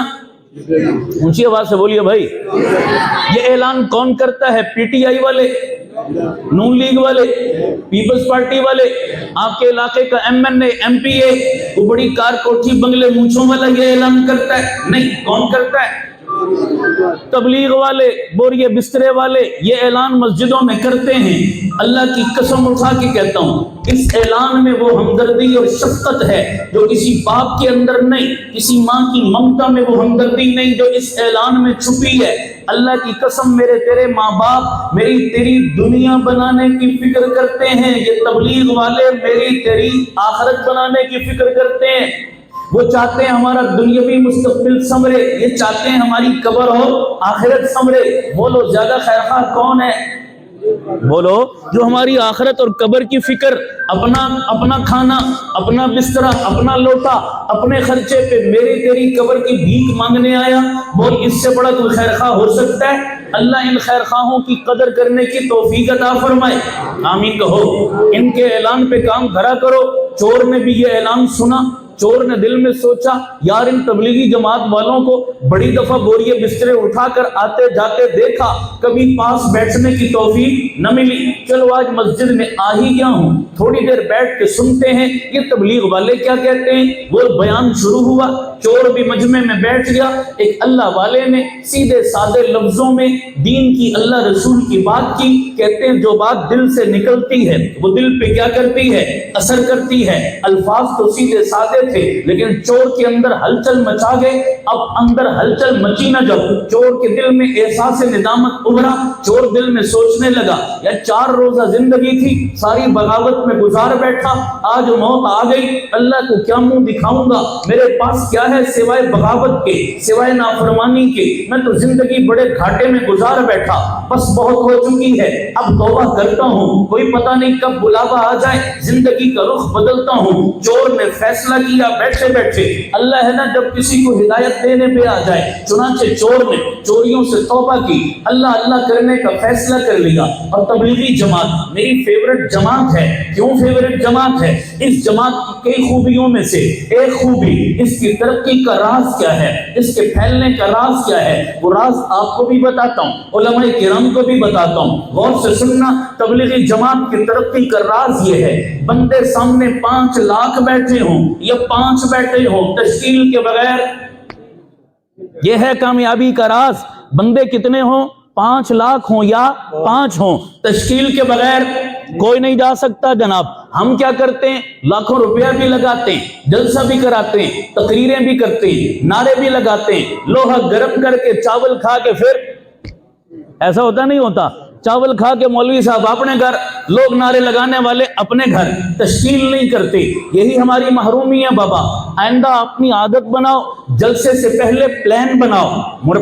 اونچی آواز سے بولیے بھائی، یہ اعلان کون کرتا ہے؟ PTI والے، نون لیگ والے، پیپلز پارٹی والے، آپ کے علاقے کا MNA MPA، وہ بڑی کار کوٹھی بنگلے مونچھوں والا یہ اعلان کرتا ہے؟ نہیں، کون کرتا ہے؟ تبلیغ والے، بوریے بسترے والے یہ اعلان مسجدوں میں کرتے ہیں۔ اللہ کی قسم اٹھا کے کہتا ہوں اس اعلان میں وہ ہمدردی اور شفقت ہے جو کسی باپ کے اندر نہیں، کسی ماں کی ممتا میں وہ ہمدردی نہیں جو اس اعلان میں چھپی ہے۔ اللہ کی قسم میرے تیرے ماں باپ میری تیری دنیا بنانے کی فکر کرتے ہیں، یہ تبلیغ والے میری تیری آخرت بنانے کی فکر کرتے ہیں۔ وہ چاہتے ہیں ہمارا دنیاوی مستقبل سنورے، یہ چاہتے ہیں ہماری قبر اور آخرت سنورے۔ بولو زیادہ خیرخواہ کون ہے؟ بولو جو ہماری آخرت اور قبر کی فکر، اپنا کھانا، اپنا بسترا، اپنا لوٹا، اپنے خرچے پہ میری تیری قبر کی بھیک مانگنے آیا، بول اس سے بڑا کوئی خیرخواہ ہو سکتا ہے؟ اللہ ان خیرخواہوں کی قدر کرنے کی توفیق عطا فرمائے، آمین کہو۔ ان کے اعلان پہ کام دھرا کرو۔ چور نے بھی یہ اعلان سنا، چور نے دل میں سوچا یار ان تبلیغی جماعت والوں کو بڑی دفعہ بوریے بسترے اٹھا کر آتے جاتے دیکھا، کبھی پاس بیٹھنے کی توفیق نہ ملی، چلو آج مسجد میں آ ہی گیا ہوں، تھوڑی دیر بیٹھ کے سنتے ہیں یہ تبلیغ والے کیا کہتے ہیں۔ وہ بیان شروع ہوا، چور بھی مجمع میں بیٹھ گیا، ایک اللہ والے نے سیدھے سادے لفظوں میں دین کی اللہ رسول کی بات کی۔ کہتے ہیں جو بات دل سے نکلتی ہے وہ دل پہ کیا کرتی ہے؟ اثر کرتی ہے۔ الفاظ تو سیدھے سادے تھے لیکن چور کے اندر ہلچل مچا گئے۔ اب اندر ہلچل مچی نہ جب چور کے دل میں احساس ندامت ابھرا، چور دل میں سوچنے لگا یا 4 روزہ زندگی تھی ساری بغاوت میں گزار بیٹھا، آج موت آ گئی، اللہ کو کیا منہ دکھاؤں گا، میرے پاس کیا ہے سوائے بغاوت کے، سوائے نافرمانی کے، میں تو زندگی بڑے گھاٹے میں گزار بیٹھا، بس بہت ہو چکی ہے، اب توبہ کرتا ہوں، کوئی پتہ نہیں کب بلاوا آ جائے، زندگی کا رخ بدلتا ہوں۔ چور نے فیصلہ کیا بیٹھے بیٹھے، اللہ ہے نا جب کسی کو ہدایت دینے پہ آ جائے، چنانچہ چور نے چوریوں سے توبہ کی، اللہ اللہ کرنے کا فیصلہ کر لیا۔ اور تبلیغی جماعت میری فیورٹ جماعت ہے۔ کیوں فیورٹ جماعت ہے؟ اس جماعت کی کئی خوبیوں میں سے ایک خوبی اس کی ترقی ترقی کا راز کیا ہے، اس کے پھیلنے کا راز کیا ہے، وہ راز آپ کو بھی بتاتا ہوں، علماء کرام کو بھی بتاتا ہوں، غور سے سننا۔ تبلیغی جماعت کی ترقی کا راز یہ ہے، بندے سامنے 5 لاکھ بیٹھے ہوں یا 5 بیٹھے ہوں تشکیل کے بغیر، یہ ہے کامیابی کا راز۔ بندے کتنے ہوں، 5 لاکھ ہوں یا 5 ہوں، تشکیل کے بغیر کوئی نہیں جا سکتا جناب۔ ہم کیا کرتے ہیں، لاکھوں روپیہ بھی لگاتے ہیں، جلسہ بھی کراتے ہیں، تقریریں بھی کرتے ہیں، نعرے بھی لگاتے ہیں، لوہا گرم کر کے چاول کھا کے پھر ایسا ہوتا نہیں ہوتا، چاول کھا کے مولوی صاحب اپنے گھر، لوگ نعرے لگانے والے اپنے گھر، تشکیل نہیں کرتے۔ یہی ہماری محرومی ہے بابا۔ آئندہ اپنی عادت بناؤ، جلسے سے پہلے پلان بناؤ،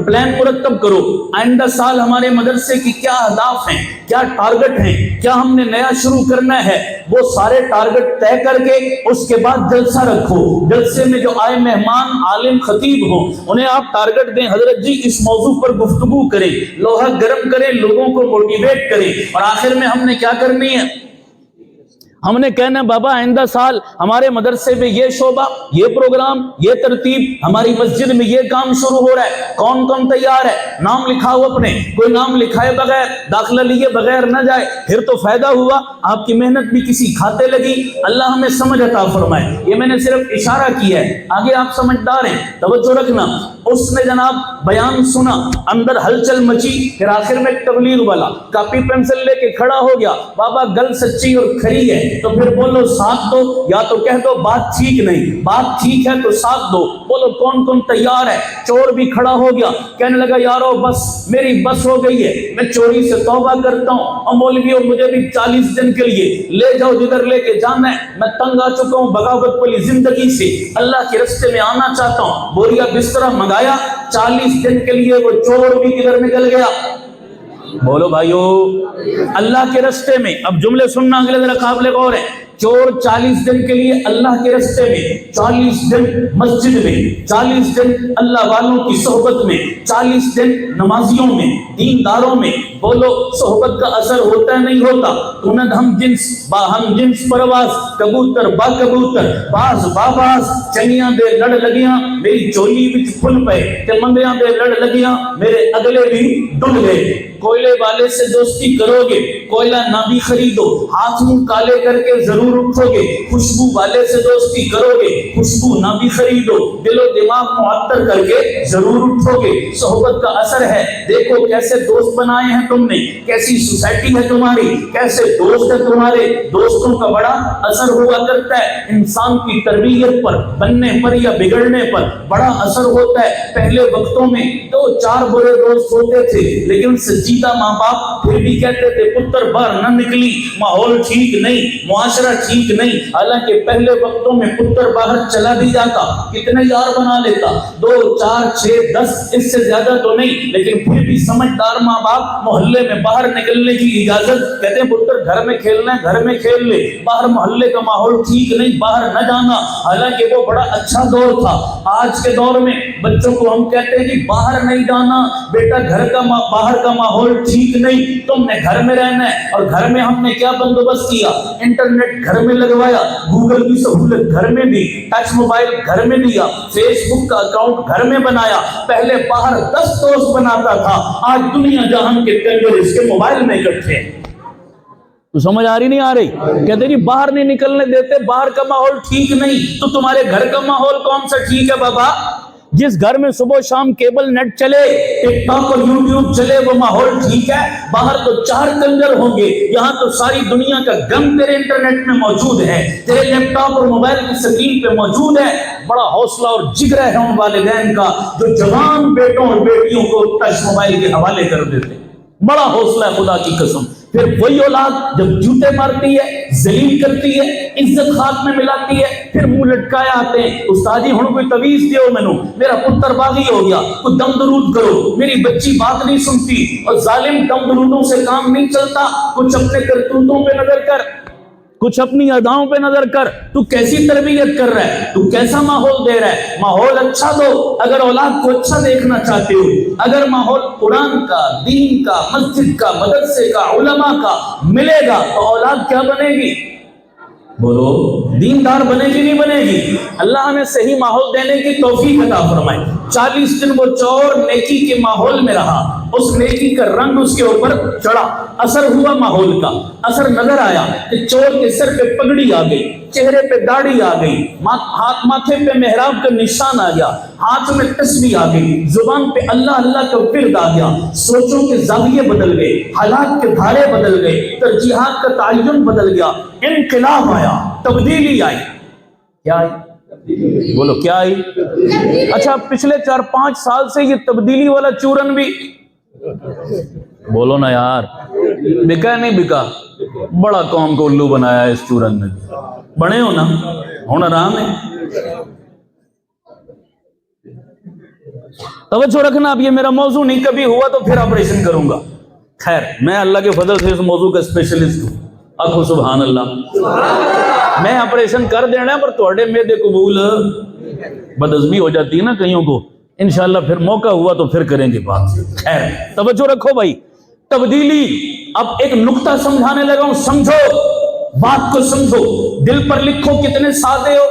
پلان مرتب کرو، آئندہ سال ہمارے مدرسے کی کیا اہداف ہیں، کیا ٹارگٹ ہیں، کیا ہم نے نیا شروع کرنا ہے، وہ سارے ٹارگٹ طے کر کے اس کے بعد جلسہ رکھو۔ جلسے میں جو آئے مہمان عالم خطیب ہوں، انہیں آپ ٹارگٹ دیں، حضرت جی اس موضوع پر گفتگو کریں، لوہا گرم کریں، لوگوں کو موٹیویٹ کریں، اور آخر میں ہم نے کیا کرنی ہے، ہم نے کہنا بابا آئندہ سال ہمارے مدرسے میں یہ شعبہ، یہ پروگرام، یہ ترتیب، ہماری مسجد میں یہ کام شروع ہو رہا ہے، کون کون تیار ہے، نام لکھاؤ اپنے، کوئی نام لکھائے بغیر، داخلہ لیے بغیر نہ جائے، پھر تو فائدہ ہوا، آپ کی محنت بھی کسی کھاتے لگی۔ اللہ ہمیں سمجھ عطا فرمائے۔ یہ میں نے صرف اشارہ کیا ہے، آگے آپ سمجھدار ہیں، توجہ رکھنا۔ اس نے جناب بیان سنا، اندر ہلچل مچی، پھر آخر میں تبلیغ والا کاپی پینسل لے کے کھڑا ہو گیا، بابا گل سچی اور کھری ہے تو پھر بولو ساتھ دو، یا تو کہہ دو بات ٹھیک نہیں، بات ٹھیک ہے تو ساتھ دو، بولو کون کون تیار ہے۔ چور بھی کھڑا ہو گیا، کہنے لگا یارو بس میری بس ہو گئی ہے، میں چوری سے توبہ کرتا ہوں، اور مولویوں مجھے بھی 40 دن کے لیے لے جاؤ جدھر لے کے جانا ہے، میں تنگ آ چکا ہوں بغاوت والی زندگی سے، اللہ کے راستے میں آنا چاہتا ہوں۔ بوریا بسترا منگایا، 40 دن کے لیے وہ چور بھی کدھر نکل گیا، بولو بھائیو، اللہ کے راستے میں۔ اب جملے سننا اگلے ذرا قابل غور ہے۔ چور 40 دن کے لیے اللہ کے راستے میں، 40 دن مسجد میں، 40 دن اللہ والوں کی صحبت میں، 40 دن نمازیوں میں، دینداروں میں۔ بولو صحبت کا اثر ہوتا ہے نہیں ہوتا؟ تند ہم جنس با ہم جنس پرواز، کبوتر با کبوتر، باز با باز، چنگیاں دے لڑ لگیاں میری چولی وچ پھل پے، تے منگیاں دے لڑ لگیاں میرے اگلے بھی ڈل گئے۔ کوئلے والے سے دوستی کرو گے، کوئلہ نہ بھی خریدو، ہاتھ منہ کالے کر کے ضرور اٹھو گے۔ خوشبو والے سے دوستی کرو گے، خوشبو نہ بھی خریدو، دل و دماغ معطر کر کے ضرور اٹھو گے۔ صحبت کا اثر ہے، دیکھو کیسے دوست بنائے ہیں تم نے، کیسی سوسائٹی ہے تمہاری، کیسے دوست ہے تمہارے۔ دوستوں کا بڑا اثر ہوا کرتا ہے، انسان کی تربیت پر، بننے پر یا بگڑنے پر بڑا اثر ہوتا ہے۔ پہلے وقتوں میں 2-4 برے دوست ہوتے تھے، لیکن سجیدہ ماں باپ پھر بھی کہتے تھے پتر باہر نہ نکلی، ماحول ٹھیک نہیں، معاشرہ ٹھیک نہیں۔ حالانکہ پہلے وقتوں میں پتر باہر چلا بھی جاتا، کتنے یار بنا لیتا، 2 4 6 10، اس سے زیادہ تو نہیں، لیکن پھر بھی سمجھدار ماں باپ محلے میں باہر نکلنے کی اجازت کہتے ہیں پتر گھر میں کھیلنا ہے گھر میں کھیل لے، باہر محلے کا ماحول ٹھیک نہیں، باہر نہ جانا۔ حالانکہ وہ بڑا اچھا دور تھا۔ آج کے دور میں بچوں کو ہم کہتے ہیں کہ باہر نہیں جانا بیٹا، گھر کا باہر کا ماحول ٹھیک نہیں، تم نے گھر میں رہنا ہے۔ اور گھر میں ہم نے کیا بندوبست کیا، انٹرنیٹ گھر میں لگوایا، گوگل کی سہولت گھر میں دی، ٹچ موبائل گھر میں دیا، فیس بک کا اکاؤنٹ گھر میں بنایا۔ پہلے باہر 10 دوست بناتا تھا، آج دنیا جہان کے کنجر اس کے موبائل میں اکٹھے ہیں۔ تو سمجھ آ رہی نہیں آ رہی؟ کہتے جی باہر نہیں نکلنے دیتے، باہر کا ماحول ٹھیک نہیں، تو تمہارے گھر کا ماحول کون سا ٹھیک ہے بابا؟ جس گھر میں صبح شام کیبل نیٹ چلے، ٹک ٹاک اور یوٹیوب چلے، وہ ماحول ٹھیک ہے؟ باہر تو 4 کنجر ہوں گے، یہاں تو ساری دنیا کا غم تیرے انٹرنیٹ میں موجود ہے، تیرے لیپ ٹاپ اور موبائل کی سکرین پہ موجود ہے۔ بڑا حوصلہ اور جگر ہے ان والدین کا جو جوان بیٹوں اور بیٹیوں کو ٹچ موبائل کے حوالے کر دیتے، بڑا حوصلہ ہے خدا کی قسم۔ پھر وہی اولاد جب جوتے مارتی ہے، ذلیل کرتی ہے، عزت خاک میں ملاتی ہے، پھر منہ لٹکایا آتے ہیں، استاد جی ہن کوئی تویز دیو مینوں، میرا پتر باغی ہو گیا، کوئی دم درود کرو، میری بچی بات نہیں سنتی۔ اور ظالم دم درودوں سے کام نہیں چلتا، کچھ اپنے کرتوتوں پہ نظر کر، کچھ اپنی اداؤں پہ نظر کر، تو کیسی تربیت کر رہا ہے، تو کیسا ماحول دے رہا ہے۔ ماحول اچھا دو اگر اولاد کو اچھا دیکھنا چاہتے ہو۔ اگر ماحول قرآن کا، دین کا، مسجد کا، مدرسے کا، علماء کا ملے گا تو اولاد کیا بنے گی؟ بولو دیندار بنے گی نہیں بنے گی؟ اللہ ہمیں صحیح ماحول دینے کی توفیق عطا فرمائے۔ 40 دن وہ چور نیکی کے ماحول میں رہا، اس نیکی کا رنگ اس کے اوپر چڑھا، اثر ہوا ماحول کا، اثر نظر آیا کہ چور کے سر پہ پگڑی آ گئی، چہرے پہ داڑھی آ گئی، ماتھے پہ محراب کا نشان آ گیا، ہاتھ میں تسبیح آ گئی، زبان پہ اللہ اللہ کا ورد آ گیا، سوچوں کے زاویے بدل گئے، حالات کے دھارے بدل گئے، ترجیحات کا تعین بدل گیا، انقلاب آیا، تبدیلی آئی۔ کیا آئی؟ بولو کیا آئی؟ اچھا پچھلے 4-5 سال سے یہ تبدیلی والا چورن بھی، بولو نا یار، بکا نہیں بکا؟ بڑا قوم کو الو بنایا ہے اس چورن نے۔ بڑے ہو نا، ہونا آرام ہے۔ توجہ رکھنا، اب یہ میرا موضوع نہیں، کبھی ہوا تو پھر آپریشن کروں گا۔ خیر، میں اللہ کے فضل سے اس موضوع کا اسپیشلسٹ ہوں۔ آخو سبحان اللہ۔ میں آپریشن کر دینا پر تھوڑے میدے قبول بدعزمی ہو جاتی ہے نا کئیوں کو، انشاءاللہ پھر موقع ہوا تو پھر کریں گے بات۔ خیر توجہ رکھو بھائی، تبدیلی۔ اب ایک نقطہ سمجھانے لگا ہوں، سمجھو بات کو، سمجھو، دل پر لکھو۔ کتنے سادے ہو،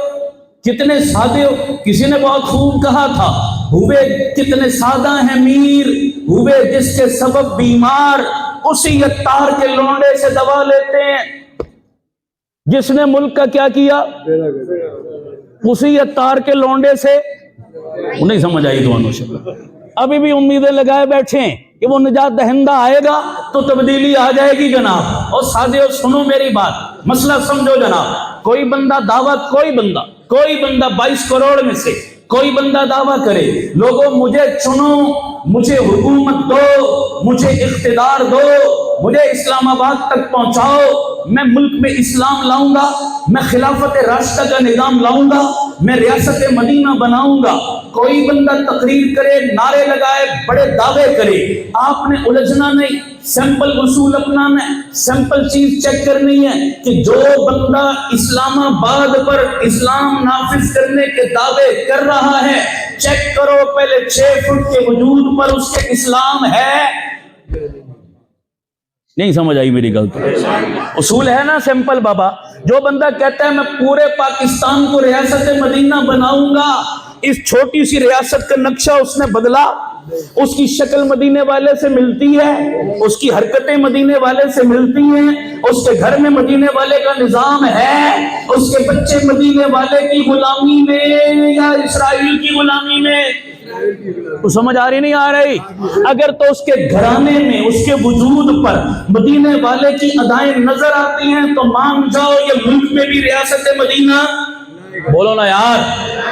کتنے سادے ہو۔ کسی نے بہت خوب کہا تھا، ہوئے کتنے سادہ ہیں میر، ہوئے جس کے سبب بیمار، اسی اتار کے لونڈے سے دوا لیتے ہیں۔ جس نے ملک کا کیا کیا، اسی اتار کے لونڈے سے، نہیں سمجھ آئی دوانوں سے؟ ابھی بھی امیدیں لگائے بیٹھے ہیں کہ وہ نجات دہندہ آئے گا تو تبدیلی آ جائے گی جناب۔ اور سادھیو سنو میری بات، مسئلہ سمجھو جناب۔ کوئی بندہ دعوت، کوئی بندہ 22 کروڑ میں سے کوئی بندہ دعویٰ کرے، لوگوں مجھے چنو، مجھے حکومت دو، مجھے اقتدار دو، مجھے اسلام آباد تک پہنچاؤ، میں ملک میں اسلام لاؤں گا، میں خلافت راشدہ کا نظام لاؤں گا، میں ریاست مدینہ بناؤں گا۔ کوئی بندہ تقریر کرے، نعرے لگائے، بڑے دعوے کرے، آپ نے الجھنا نہیں، سیمپل اصول اپنانا ہے، سیمپل چیز چیک کرنی ہے کہ جو بندہ اسلام آباد پر اسلام نافذ کرنے کے دعوے کر رہا ہے، چیک کرو پہلے 6 فٹ کے وجود پر اس کے اسلام ہے۔ نہیں سمجھ آئی میری غلط؟ اصول ہے نا سیمپل بابا۔ جو بندہ کہتا ہے میں پورے پاکستان کو ریاست مدینہ بناؤں گا، اس چھوٹی سی ریاست کا نقشہ اس نے بدلا، اس کی شکل مدینے والے سے ملتی ہے، اس کی حرکتیں مدینے والے سے ملتی ہیں، اس کے گھر میں مدینے والے کا نظام ہے، اس کے بچے مدینے والے کی غلامی میں یا اسرائیل کی غلامی میں، تو سمجھ آ رہی نہیں آ رہی؟ اگر تو اس کے گھرانے میں، اس کے وجود پر مدینے والے کی ادائیں نظر آتی ہیں تو مان جاؤ یہ ملک میں بھی ریاست مدینہ، بولو نا یار۔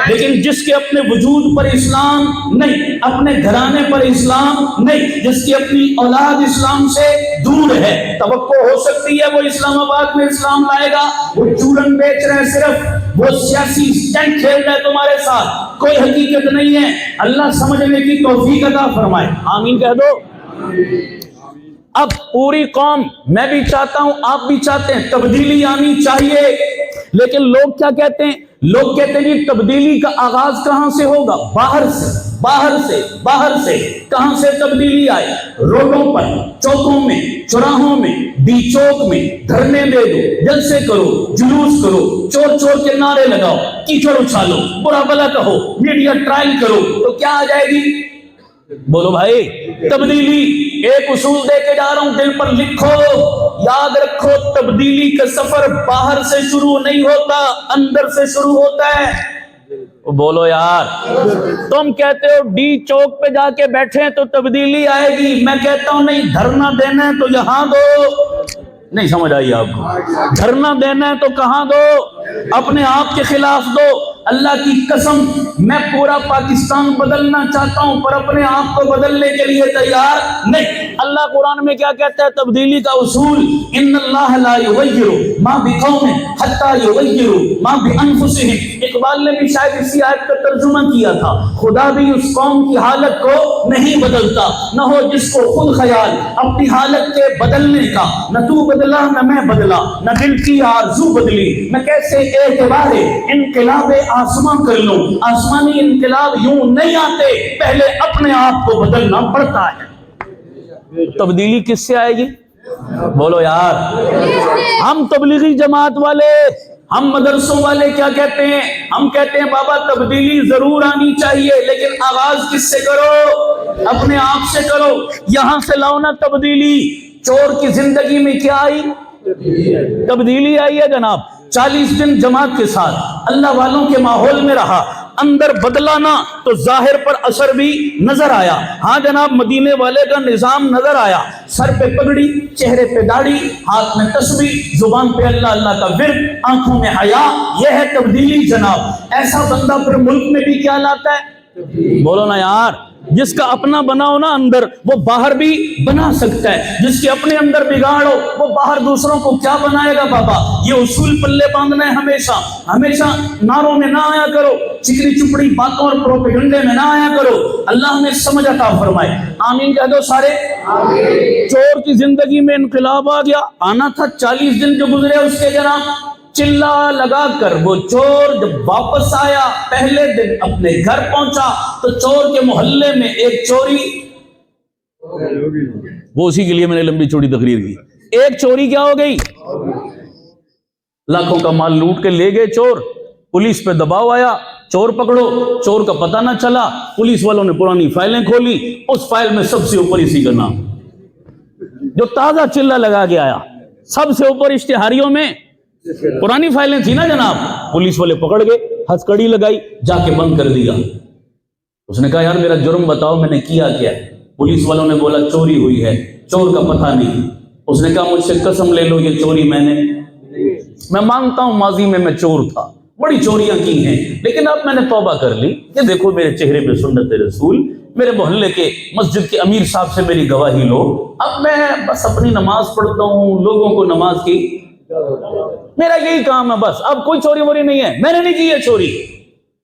لیکن جس کے اپنے وجود پر اسلام نہیں، اپنے گھرانے پر اسلام نہیں، جس کی اپنی اولاد اسلام سے دور ہے، توقع ہو سکتی ہے وہ اسلام آباد میں اسلام لائے گا؟ وہ چورن بیچ رہے ہیں، صرف وہ سیاسی اسٹنٹ کھیل رہے ہیں تمہارے ساتھ، کوئی حقیقت نہیں ہے۔ اللہ سمجھنے کی توفیق عطا فرمائے، آمین کہہ دو۔ اب پوری قوم، میں بھی چاہتا ہوں، آپ بھی چاہتے ہیں، تبدیلی آنی چاہیے، لیکن لوگ کیا کہتے ہیں؟ لوگ کہتے ہیں جی تبدیلی کا آغاز کہاں سے ہوگا؟ باہر سے، باہر سے، باہر سے۔ کہاں سے تبدیلی آئے؟ روڈوں پر، چوکوں میں، چوراہوں میں، بی چوک میں دھرنے دے دو، جلسے کرو، جلوس کرو، چور چور کے نعرے لگاؤ، کیچڑ اچھالو، برا بلا کہو، میڈیا ٹرائل کرو، تو کیا آ جائے گی؟ بولو بھائی، تبدیلی۔ ایک اصول دے کے جا رہا ہوں، دل پر لکھو، یاد رکھو، تبدیلی کا سفر باہر سے شروع نہیں ہوتا، اندر سے شروع ہوتا ہے۔ بولو یار، تم کہتے ہو ڈی چوک پہ جا کے بیٹھے تو تبدیلی آئے گی، میں کہتا ہوں نہیں، دھرنا دینا ہے تو یہاں دو۔ نہیں سمجھ آئی آپ کو؟ دھرنا دینا ہے تو کہاں دو؟ اپنے آپ کے خلاف دو۔ اللہ کی قسم، میں پورا پاکستان بدلنا چاہتا ہوں پر اپنے آپ کو بدلنے کے لیے تیار نہیں۔ اللہ قرآن میں کیا کہتا ہے؟ تبدیلی کا اصول، ان اللہ لا یغیر ما بقوم حتی یغیروا ما بانفسہم۔ اقبال نے بھی شاید اسی آیت کا ترجمہ کیا تھا، خدا بھی اس قوم کی حالت کو نہیں بدلتا، نہ ہو جس کو خود خیال اپنی حالت کے بدلنے کا، نہ تو بدلا نہ میں بدلا، نہ دل کی آرزو بدلی، میں کیسے اعتبار انقلاب آسمان کر لوں۔ آسمانی انقلاب یوں نہیں آتے، پہلے اپنے آپ کو بدلنا پڑتا ہے۔ تبدیلی کس سے آئے گی؟ بولو یار۔ ہم تبلیغی جماعت والے ہم مدرسوں والے کیا کہتے ہیں؟ ہم کہتے ہیں بابا تبدیلی ضرور آنی چاہیے، لیکن آغاز کس سے کرو؟ اپنے آپ سے کرو۔ یہاں سے لاؤ نا تبدیلی۔ چور کی زندگی میں کیا آئی؟ تبدیلی آئی ہے جناب۔ 40 دن جماعت کے ساتھ اللہ والوں کے ماحول میں رہا، اندر بدلا نہ تو ظاہر پر اثر بھی نظر آیا۔ ہاں جناب، مدینے والے کا نظام نظر آیا، سر پہ پگڑی، چہرے پہ داڑھی، ہاتھ میں تسبیح، زبان پہ اللہ اللہ کا ورد، آنکھوں میں حیا، یہ ہے تبدیلی جناب۔ ایسا بندہ پھر ملک میں بھی کیا لاتا ہے؟ بولو نا یار۔ جس کا اپنا بنا ہو نا اندر، وہ باہر بھی بنا سکتا ہے۔ جس کے اپنے اندر بگاڑ ہو، وہ باہر دوسروں کو کیا بنائے گا بابا؟ یہ اصول پلے باندھنا ہے ہمیشہ۔ ہمیشہ نعروں میں نہ آیا کرو، چکری چپڑی باتوں اور پروپیگنڈے میں نہ آیا کرو۔ اللہ ہمیں سمجھ عطا فرمائے، آمین کہہ دو سارے۔ چور کی زندگی میں انقلاب آ گیا، آنا تھا 40 دن جو گزرے اس کے جناب۔ چلا لگا کر وہ چور جب واپس آیا، پہلے دن اپنے گھر پہنچا تو چور کے محلے میں ایک چوری، وہ اسی کے لیے میں نے لمبی چوڑی تقریر کی، ایک چوری کیا ہو گئی؟ لاکھوں کا مال لوٹ کے لے گئے چور۔ پولیس پہ دباؤ آیا، چور پکڑو، چور کا پتہ نہ چلا۔ پولیس والوں نے پرانی فائلیں کھولی، اس فائل میں سب سے اوپر اسی کا نام، جو تازہ چلا لگا کے آیا، سب سے اوپر اشتہاریوں میں پرانی فائلیں تھی نا جناب۔ پولیس والے پکڑ گئے، ہتھکڑی لگائی، جا کے بند کر دیا۔ اس نے کہا یار میرا جرم بتاؤ، میں نے کیا کیا ہے؟ پولیس والوں نے بولا چوری ہوئی ہے، چور کا پتہ نہیں۔ اس نے کہا مجھ سے قسم لے لو یہ چوری میں مانتا ہوں ماضی میں چور تھا، بڑی چوریاں کی ہیں، لیکن اب میں نے توبہ کر لی۔ یہ دیکھو میرے چہرے پہ سنت رسول، میرے محلے کے مسجد کے امیر صاحب سے میری گواہی لو، اب میں بس اپنی نماز پڑھتا ہوں، لوگوں کو نماز کی، میرا یہی کام ہے بس، اب کوئی چوری ووری نہیں ہے، میں نے نہیں کی یہ چوری۔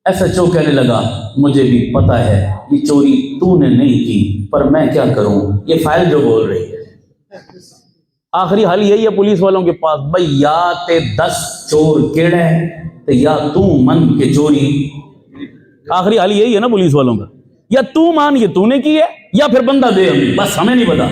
ایسا چو کہنے لگا مجھے بھی پتا ہے یہ چوری تو نے نہیں کی، پر میں کیا کروں، یہ فائل جو بول رہی ہے۔ آخری حال یہی ہے پولیس والوں کے پاس، بھئی یا تے 10 چور کیڑے تے یا تو من کے چوری۔ آخری حال یہی ہے نا پولیس والوں کا، یا تو مان یہ تو نے کی ہے، یا پھر بندہ دے ہمیں، بس ہمیں نہیں پتا۔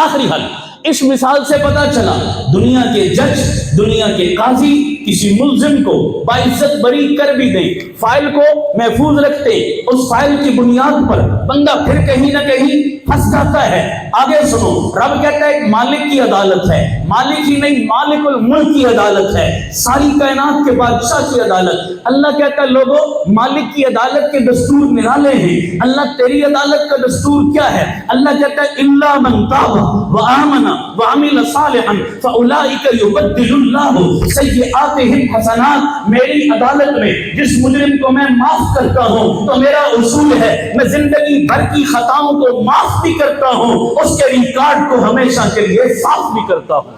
آخری حال اس مثال سے پتا چلا دنیا کے جج، دنیا کے قاضی کسی ملزم کو باعزت بری کر بھی دیں، فائل کو محفوظ رکھتے، اس فائل کی بنیاد پر بندہ پھر کہیں نہ کہیں پھنس جاتا ہے۔ آگے سنو، رب کہتا ہے ایک مالک کی عدالت ہے، مالک ہی نہیں مالک الملک کی عدالت ہے، ساری کائنات کے بادشاہ کی عدالت۔ اللہ کہتا ہے لوگوں مالک کی عدالت کے دستور نرالے ہیں، اللہ تیری عدالت کا دستور کیا ہے؟ اللہ کہتا ہے الا من تاب وآمن وعمل صالحا فاولئک یبدل اللہ سیئاتہم حسنات۔ میری عدالت میں جس مجرم کو میں معاف کرتا ہوں تو میرا اصول ہے میں زندگی بھر کی خطاؤں کو معاف بھی کرتا ہوں، اس کے ریکارڈ کو ہمیشہ کے لیے صاف بھی کرتا ہوں،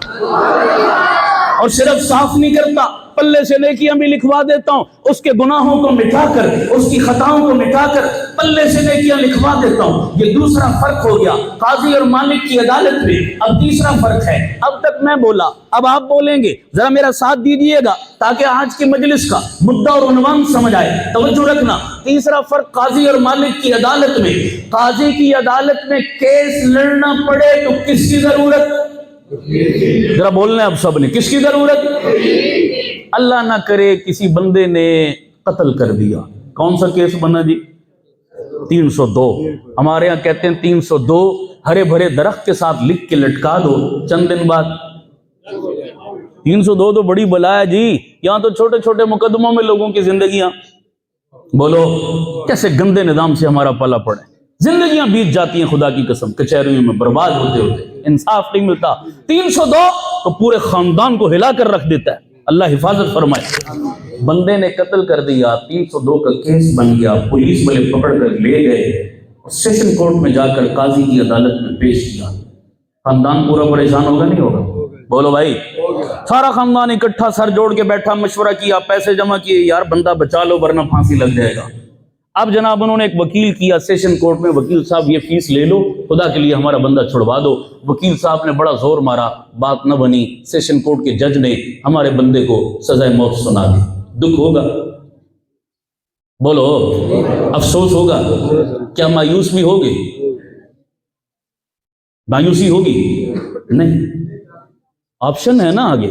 اور صرف صاف نہیں کرتا، پلے سے نیکیاں بھی لکھوا دیتا ہوں، اس کے گناہوں کو مٹا کر، اس کی خطاؤں کو مٹا کر پلے سے نیکیاں لکھوا دیتا ہوں۔ یہ دوسرا فرق ہو گیا قاضی اور مالک کی عدالت میں۔ اب تیسرا فرق ہے، اب تک میں بولا، اب آپ بولیں گے، ذرا میرا ساتھ دیجیے گا تاکہ آج کی مجلس کا مدعا اور عنوان سمجھ آئے، توجہ رکھنا۔ تیسرا فرق قاضی اور مالک کی عدالت میں، قاضی کی عدالت میں کیس لڑنا پڑے تو کس کی ضرورت؟ ذرا بولنا اب سب نے، کس کی ضرورت؟ اللہ نہ کرے کسی بندے نے قتل کر دیا، کون سا کیس بنا جی؟ 302۔ ہمارے ہاں کہتے ہیں 302 ہرے بھرے درخت کے ساتھ لکھ کے لٹکا دو، چند دن بعد 302 تو بڑی بلا ہے جی، یہاں تو چھوٹے چھوٹے مقدموں میں لوگوں کی زندگیاں، بولو کیسے گندے نظام سے ہمارا پلا پڑے، زندگیاں بیت جاتی ہیں خدا کی قسم، کچہریوں میں برباد ہوتے ہوتے، انصاف نہیں ملتا۔ 302 تو پورے خاندان کو ہلا کر رکھ دیتا ہے، اللہ حفاظت فرمائے۔ بندے نے قتل کر دیا، 302 کا کیس بن گیا، پولیس والے پکڑ کر لے گئے، سیشن کورٹ میں جا کر قاضی کی عدالت میں پیش کیا۔ خاندان پورا پریشان ہوگا نہیں ہوگا؟ بولو بھائی، سارا خاندان اکٹھا سر جوڑ کے بیٹھا، مشورہ کیا، پیسے جمع کیے، یار بندہ بچا لو ورنہ پھانسی لگ جائے گا۔ اب جناب انہوں نے ایک وکیل کیا سیشن کورٹ میں، وکیل صاحب یہ فیس لے لو، خدا کے لیے ہمارا بندہ چھڑوا دو۔ وکیل صاحب نے بڑا زور مارا، بات نہ بنی، سیشن کورٹ کے جج نے ہمارے بندے کو سزائے موت سنا دی۔ دکھ ہوگا؟ بولو، افسوس ہوگا؟ کیا مایوس بھی ہوگے؟ مایوسی ہوگی؟ نہیں، آپشن ہے نا آگے،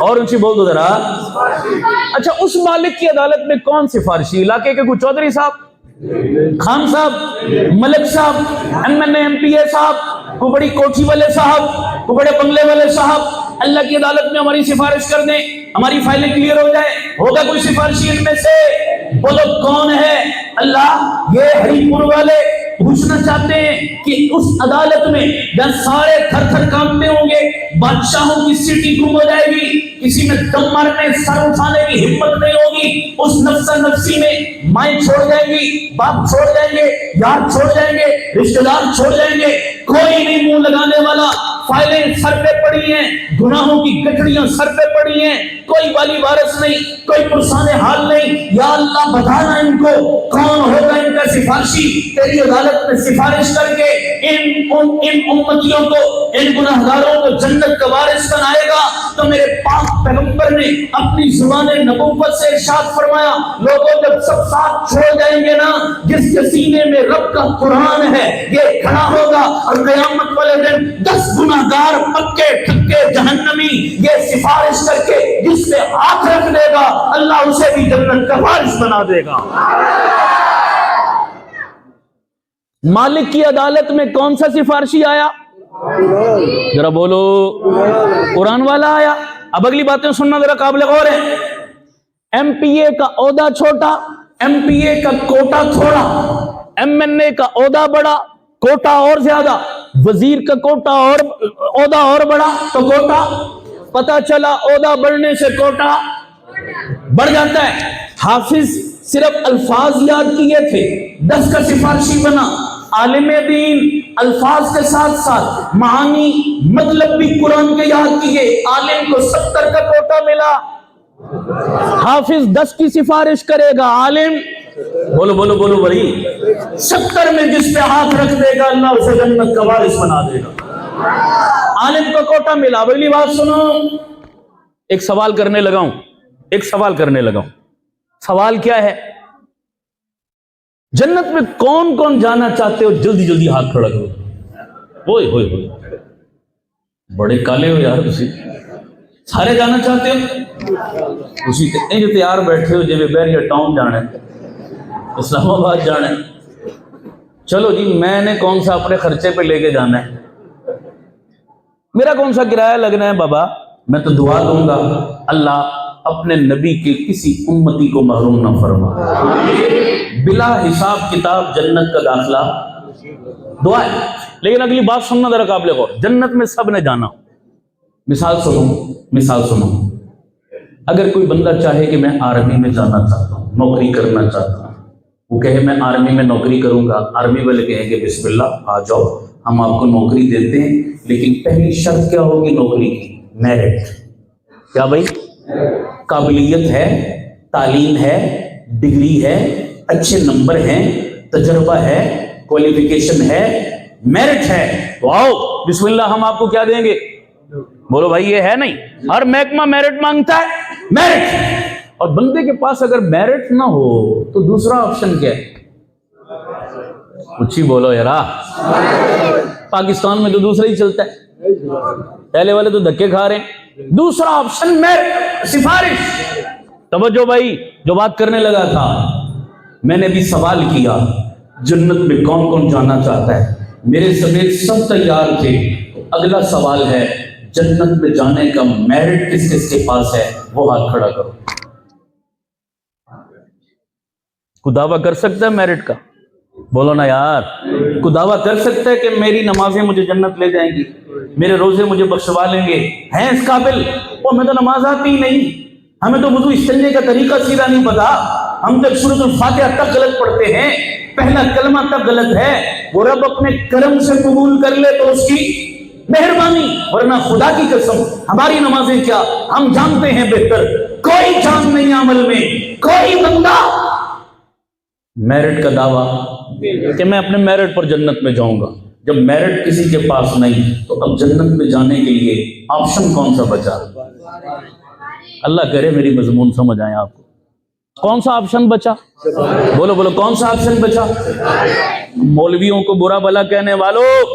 اور اونچی بول دو ذرا. اچھا اس مالک کی عدالت میں کون سفارشی؟ علاقے کے کوئی چودھری صاحب، خان صاحب، ملک صاحب، M N A M P A صاحب، کوئی بڑی کوٹھی والے صاحب، کوئی بڑے بنگلے والے صاحب اللہ کی عدالت میں ہماری سفارش کر دیں، ہماری فائلیں کلیئر ہو جائے؟ ہوگا کوئی سفارشی ان میں سے؟ بولو کون ہے؟ اللہ. یہ ہری پور والے پوچھنا چاہتے ہیں کہ اس عدالت میں جہاں سارے تھر تھر کانپتے ہوں گے، بادشاہوں کی سیٹی گم ہو جائے گی، کسی میں دم مارنے سر اٹھانے کی ہمت نہیں ہوگی، اس نفسا نفسی میں مائیں چھوڑ جائیں گی، باپ چھوڑ جائیں گے، یار چھوڑ جائیں گے، رشتہ دار چھوڑ جائیں گے، کوئی نہیں منہ لگانے والا. فائلیں سر پہ پڑی ہیں، گناہوں کی گٹھڑیاں سر پہ پڑی ہیں، کوئی والی وارث نہیں، کوئی پرسان حال نہیں. یا اللہ بتانا ان کو کون ہوگا ان کا سفارشی تیری عدالت میں سفارش کر کے ان امتیوں کو، ان گناہگاروں کو جنت کا وارث بنائے گا. تو میرے پاک پیغمبر نے اپنی زبان نبوت سے ارشاد فرمایا، لوگوں جب سب ساتھ چھوڑ جائیں گے نا، جس کے سینے میں رب کا قرآن ہے یہ کھڑا ہوگا اور قیامت والے دن 10 گناہگار پکے ٹھکے جہنمی یہ سفارش کر کے جس پہ ہاتھ رکھ دے گا اللہ اسے بھی جنت کا وارث بنا دے گا. مالک کی عدالت میں کون سا سفارشی آیا؟ ذرا بولو. قرآن والا آیا. اب اگلی باتیں سننا ذرا قابل غور ہے. ایم پی اے کا عہدہ چھوٹا، ایم پی اے کا کوٹا تھوڑا، ایم این اے کا عہدہ بڑا، کوٹا اور زیادہ، وزیر کا کوٹا اور عہدہ اور بڑا تو کوٹا. پتا چلا عہدہ بڑھنے سے کوٹا بڑھ جاتا ہے. حافظ صرف الفاظ یاد کیے تھے، 10 کا سفارشی بنا. عالم دین الفاظ کے ساتھ ساتھ معانی مطلب بھی قرآن کے یاد کیے، عالم کو 70 کا کوٹا ملا. حافظ 10 کی سفارش کرے گا، عالم بولو بولو بولو بھائی 70 میں جس پہ ہاتھ رکھ دے گا اللہ اسے جنت کا وارث بنا دے گا. عالم کو کوٹا ملا. اگلی بات سنو، ایک سوال کرنے لگا ہوں. سوال کیا ہے؟ جنت میں کون کون جانا چاہتے ہو؟ جلدی جلدی ہاتھ کھڑا کرو. ہوئے ہوئے ہوئے بڑے کالے ہو یار تسی، سارے جانا چاہتے ہو؟ اسی جو تیار بیٹھے ہو جی بیریا ٹاؤن جانا ہے، اسلام آباد جانا ہے. چلو جی میں نے کون سا اپنے خرچے پہ لے کے جانا ہے، میرا کون سا کرایہ لگنا ہے بابا. میں تو دعا دوں گا اللہ اپنے نبی کے کسی امتی کو محروم نہ فرما، بلا حساب کتاب جنت کا داخلہ دعا ہے. لیکن اگلی بات سننا ذرا قابل غور. جنت میں سب نے جانا. مثال سنو. اگر کوئی بندہ چاہے کہ میں آرمی میں جانا چاہتا ہوں، نوکری کرنا چاہتا ہوں، وہ کہے میں آرمی میں نوکری کروں گا، آرمی والے کہیں گے بسم اللہ آ جاؤ ہم آپ کو نوکری دیتے ہیں، لیکن پہلی شرط کیا ہوگی نوکری کی؟ میرٹ. کیا بھائی؟ قابلیت ہے، تعلیم ہے، ڈگری ہے، اچھے نمبر ہیں، تجربہ ہے، کوالیفیکیشن ہے، میرٹ ہے تو آؤ بسم اللہ ہم آپ کو کیا دیں گے. بولو بھائی یہ ہے نہیں، ہر محکمہ میرٹ مانگتا ہے، میرٹ. اور بندے کے پاس اگر میرٹ نہ ہو تو دوسرا آپشن کیا ہے؟ کچھ ہی بولو یارا. پاکستان میں تو دوسرا ہی چلتا ہے، پہلے والے تو دھکے کھا رہے ہیں. دوسرا آپشن میرٹ، سفارش. توجہ بھائی، جو بات کرنے لگا تھا میں نے بھی سوال کیا جنت میں کون کون جانا چاہتا ہے، میرے سمیت سب تیار تھے. اگلا سوال ہے جنت میں جانے کا میرٹ کس کس کے پاس ہے؟ وہ ہاتھ کھڑا کرو. کوئی دعویٰ کر سکتا ہے میرٹ کا؟ بولو نا یار. کوئی دعویٰ کر سکتا ہے کہ میری نمازیں مجھے جنت لے جائیں گی، میرے روزے مجھے بخشوا لیں گے؟ ہیں اس قابل؟ وہ ہمیں تو نماز آتی ہی نہیں، ہمیں تو وضو استنجے کا طریقہ سیدھا نہیں پتا، ہم تو سورۃ الفاتحہ تک غلط پڑھتے ہیں، پہلا کلمہ تک غلط ہے. وہ رب اپنے کرم سے قبول کر لے تو اس کی مہربانی، ورنہ خدا کی قسم ہماری نمازیں کیا ہم جانتے ہیں بہتر. کوئی جان نہیں عمل میں، کوئی بندہ میرٹ کا دعویٰ کہ میں اپنے میرٹ پر جنت میں جاؤں گا. جب میرٹ کسی کے پاس نہیں تو اب جنت میں جانے کے لیے آپشن کون سا بچا؟ اللہ کرے میری مضمون سمجھ آئے آپ کو. کون سا آپشن بچا؟ بولو بولو کون سا آپشن بچا؟ مولویوں کو برا بھلا کہنے والوں،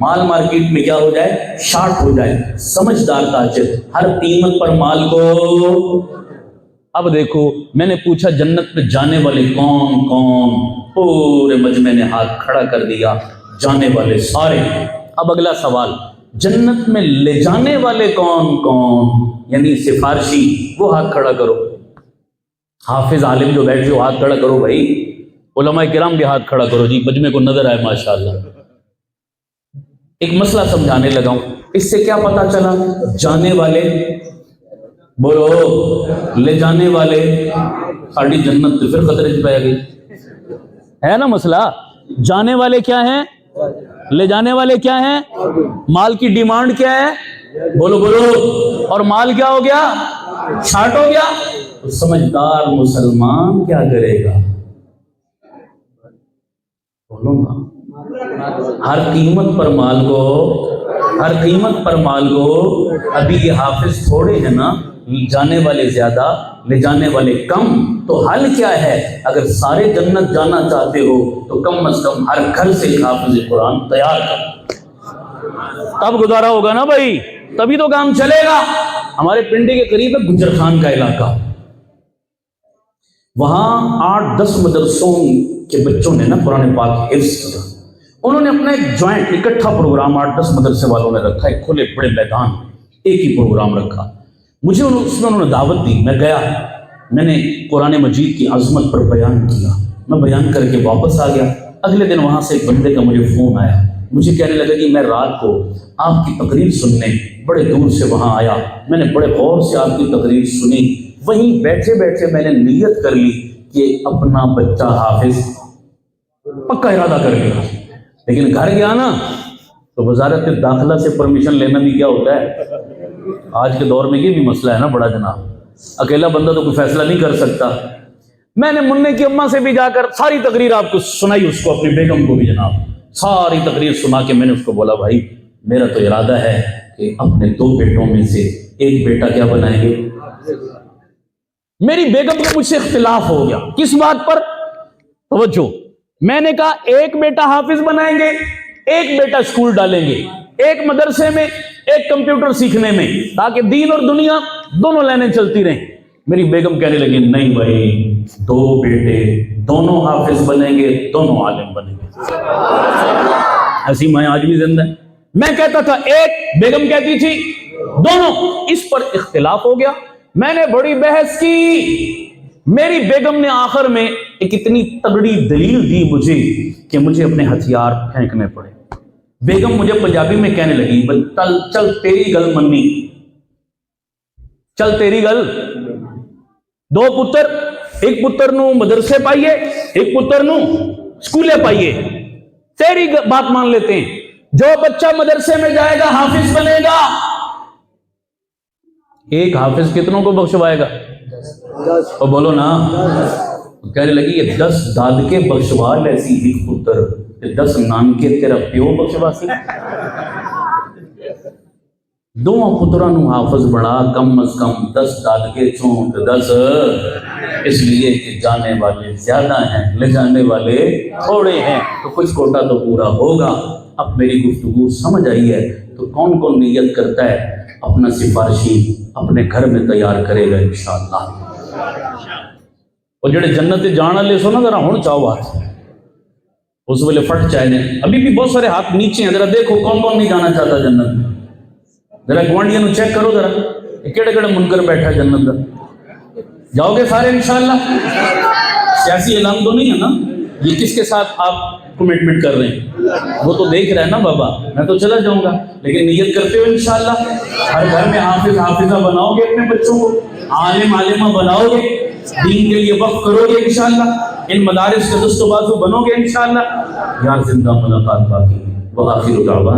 مال مارکیٹ میں کیا ہو جائے؟ شارٹ ہو جائے۔ سمجھدار تاجر ہر قیمت پر مال کو۔ اب دیکھو، میں نے پوچھا جنت میں جانے والے کون کون؟ پورے مجمع نے ہاتھ کھڑا کر دیا، جانے والے سارے۔ اب اگلا سوال، جنت میں لے جانے والے کون کون؟ یعنی سفارشی، وہ ہاتھ کھڑا کرو۔ حافظ عالم جو بیٹھے ہو ہاتھ کھڑا کرو بھائی، علماء کرام بھی ہاتھ کھڑا کرو جی، مجمع کو نظر آئے ماشاءاللہ۔ ایک مسئلہ سمجھانے لگا ہوں، اس سے کیا پتا چلا؟ جانے والے، بولو، لے جانے والے، ساڑی جنت تو پھر خطرے پہ گئی ہے نا مسئلہ۔ جانے والے کیا ہیں؟ لے جانے والے کیا ہیں؟ مال کی ڈیمانڈ کیا ہے؟ بولو بولو، اور مال کیا ہو گیا؟ شارٹ ہو گیا۔ تو سمجھدار مسلمان کیا کرے گا؟ بولو نا، ہر قیمت پر مال کو، ہر قیمت پر مال کو۔ ابھی یہ حافظ تھوڑے ہیں نا، جانے والے زیادہ، لے جانے والے کم۔ تو حل کیا ہے؟ اگر سارے جنت جانا چاہتے ہو تو کم از کم ہر گھر سے ایک حافظ قرآن تیار کرو، تب گزارا ہوگا نا بھائی، تبھی تو کام چلے گا۔ ہمارے پنڈی کے قریب ہے گجر خان کا علاقہ، وہاں 8-10 مدرسوں کے بچوں نے نا قرآن پاک حفظ کیا۔ انہوں نے اپنا ایک جوائنٹ اکٹھا پروگرام 8-10 مدرسے والوں نے رکھا، ایک کھلے بڑے میدان میں ایک ہی پروگرام رکھا۔ مجھے اس میں انہوں نے دعوت دی، میں گیا، میں نے قرآن مجید کی عظمت پر بیان کیا، میں بیان کر کے واپس آ گیا۔ اگلے دن وہاں سے ایک بندے کا مجھے فون آیا، مجھے کہنے لگا کہ میں رات کو آپ کی تقریر سننے بڑے دور سے وہاں آیا، میں نے بڑے غور سے آپ کی تقریر سنی، وہیں بیٹھے بیٹھے میں نے نیت کر لی کہ اپنا بچہ حافظ، پکا ارادہ کر لیا۔ لیکن گھر گیا نا تو وزارت داخلہ سے پرمیشن لینا بھی کیا ہوتا ہے؟ آج کے دور میں یہ بھی مسئلہ ہے نا بڑا جناب، اکیلا بندہ تو کوئی فیصلہ نہیں کر سکتا۔ میں نے منع کی اماں سے بھی جا کر ساری تقریر آپ کو سنائی، اس کو اپنی بیگم کو بھی جناب ساری تقریر سنا کے میں نے اس کو بولا بھائی میرا تو ارادہ ہے کہ اپنے 2 بیٹوں میں سے ایک بیٹا کیا بنائیں گے۔ میری بیگم کو مجھ سے اختلاف ہو گیا، کس بات پر؟ توجہ، میں نے کہا ایک بیٹا حافظ بنائیں گے، ایک بیٹا اسکول ڈالیں گے، ایک مدرسے میں، ایک کمپیوٹر سیکھنے میں، تاکہ دین اور دنیا دونوں لائنیں چلتی رہیں۔ میری بیگم کہنے لگی نہیں بھائی، 2 بیٹے، دونوں حافظ بنیں گے، دونوں عالم بنیں گے۔ ایسی مائیں آج بھی زندہ ہیں۔ میں کہتا تھا ایک، بیگم کہتی تھی دونوں، اس پر اختلاف ہو گیا۔ میں نے بڑی بحث کی، میری بیگم نے آخر میں ایک اتنی تگڑی دلیل دی مجھے کہ مجھے اپنے ہتھیار پھینکنے پڑے۔ بیگم مجھے پنجابی میں کہنے لگی چل تیری گل منی، چل تیری گل، 2 پتر، ایک پتر نو مدرسے پائیے، ایک پتر نو سکولے پائیے، تیری بات مان لیتے ہیں، جو بچہ مدرسے میں جائے گا حافظ بنے گا۔ ایک حافظ کتنوں کو بخشوائے گا؟ اور بولو نا، کہنے لگی یہ 10 دادکے بخشوال ایسی ایک پتر، 10 نانکے تیرا پیو بخشواسی۔ 2 پتروں نو حافظ بنا، کم از کم 10 دادکے چوں 10، اس لیے کہ جانے والے زیادہ ہیں، لے جانے والے تھوڑے ہیں، تو کچھ کوٹا تو پورا ہوگا۔ اب میری گفتگو سمجھ آئی ہے تو کون کون نیت کرتا ہے اپنا سفارشی اپنے گھر میں تیار کرے گا انشاءاللہ۔ اور جڑے جنت جان والے سو نا ذرا ہوں چاہو ہاتھ، اس ویلے پھٹ چاہے نے، ابھی بھی بہت سارے ہاتھ نیچے ہیں، ذرا دیکھو کون کون نہیں جانا چاہتا جنت میں، ذرا گوانڈیاں نو چیک کرو ذرا کیڑے کیڑے منکر بیٹھا ہے جنت کا۔ جاؤ گے سارے انشاءاللہ؟ سیاسی اعلان تو نہیں ہے نا یہ کس کے ساتھ آپ کمٹمنٹ کر رہے ہیں؟ وہ تو دیکھ رہے ہیں نا بابا، میں تو چلا جاؤں گا، لیکن نیت کرتے ہو انشاءاللہ ہر گھر میں حافظ حافظہ بناؤ گے، اپنے بچوں کو عالم عالمہ بناؤ گے، دین کے لیے وقف کرو گے انشاءاللہ، ان مدارس کے دست و بازو بنو گے انشاءاللہ۔ یار زندہ ملاقات باقی ہے۔ وآخر دعوانا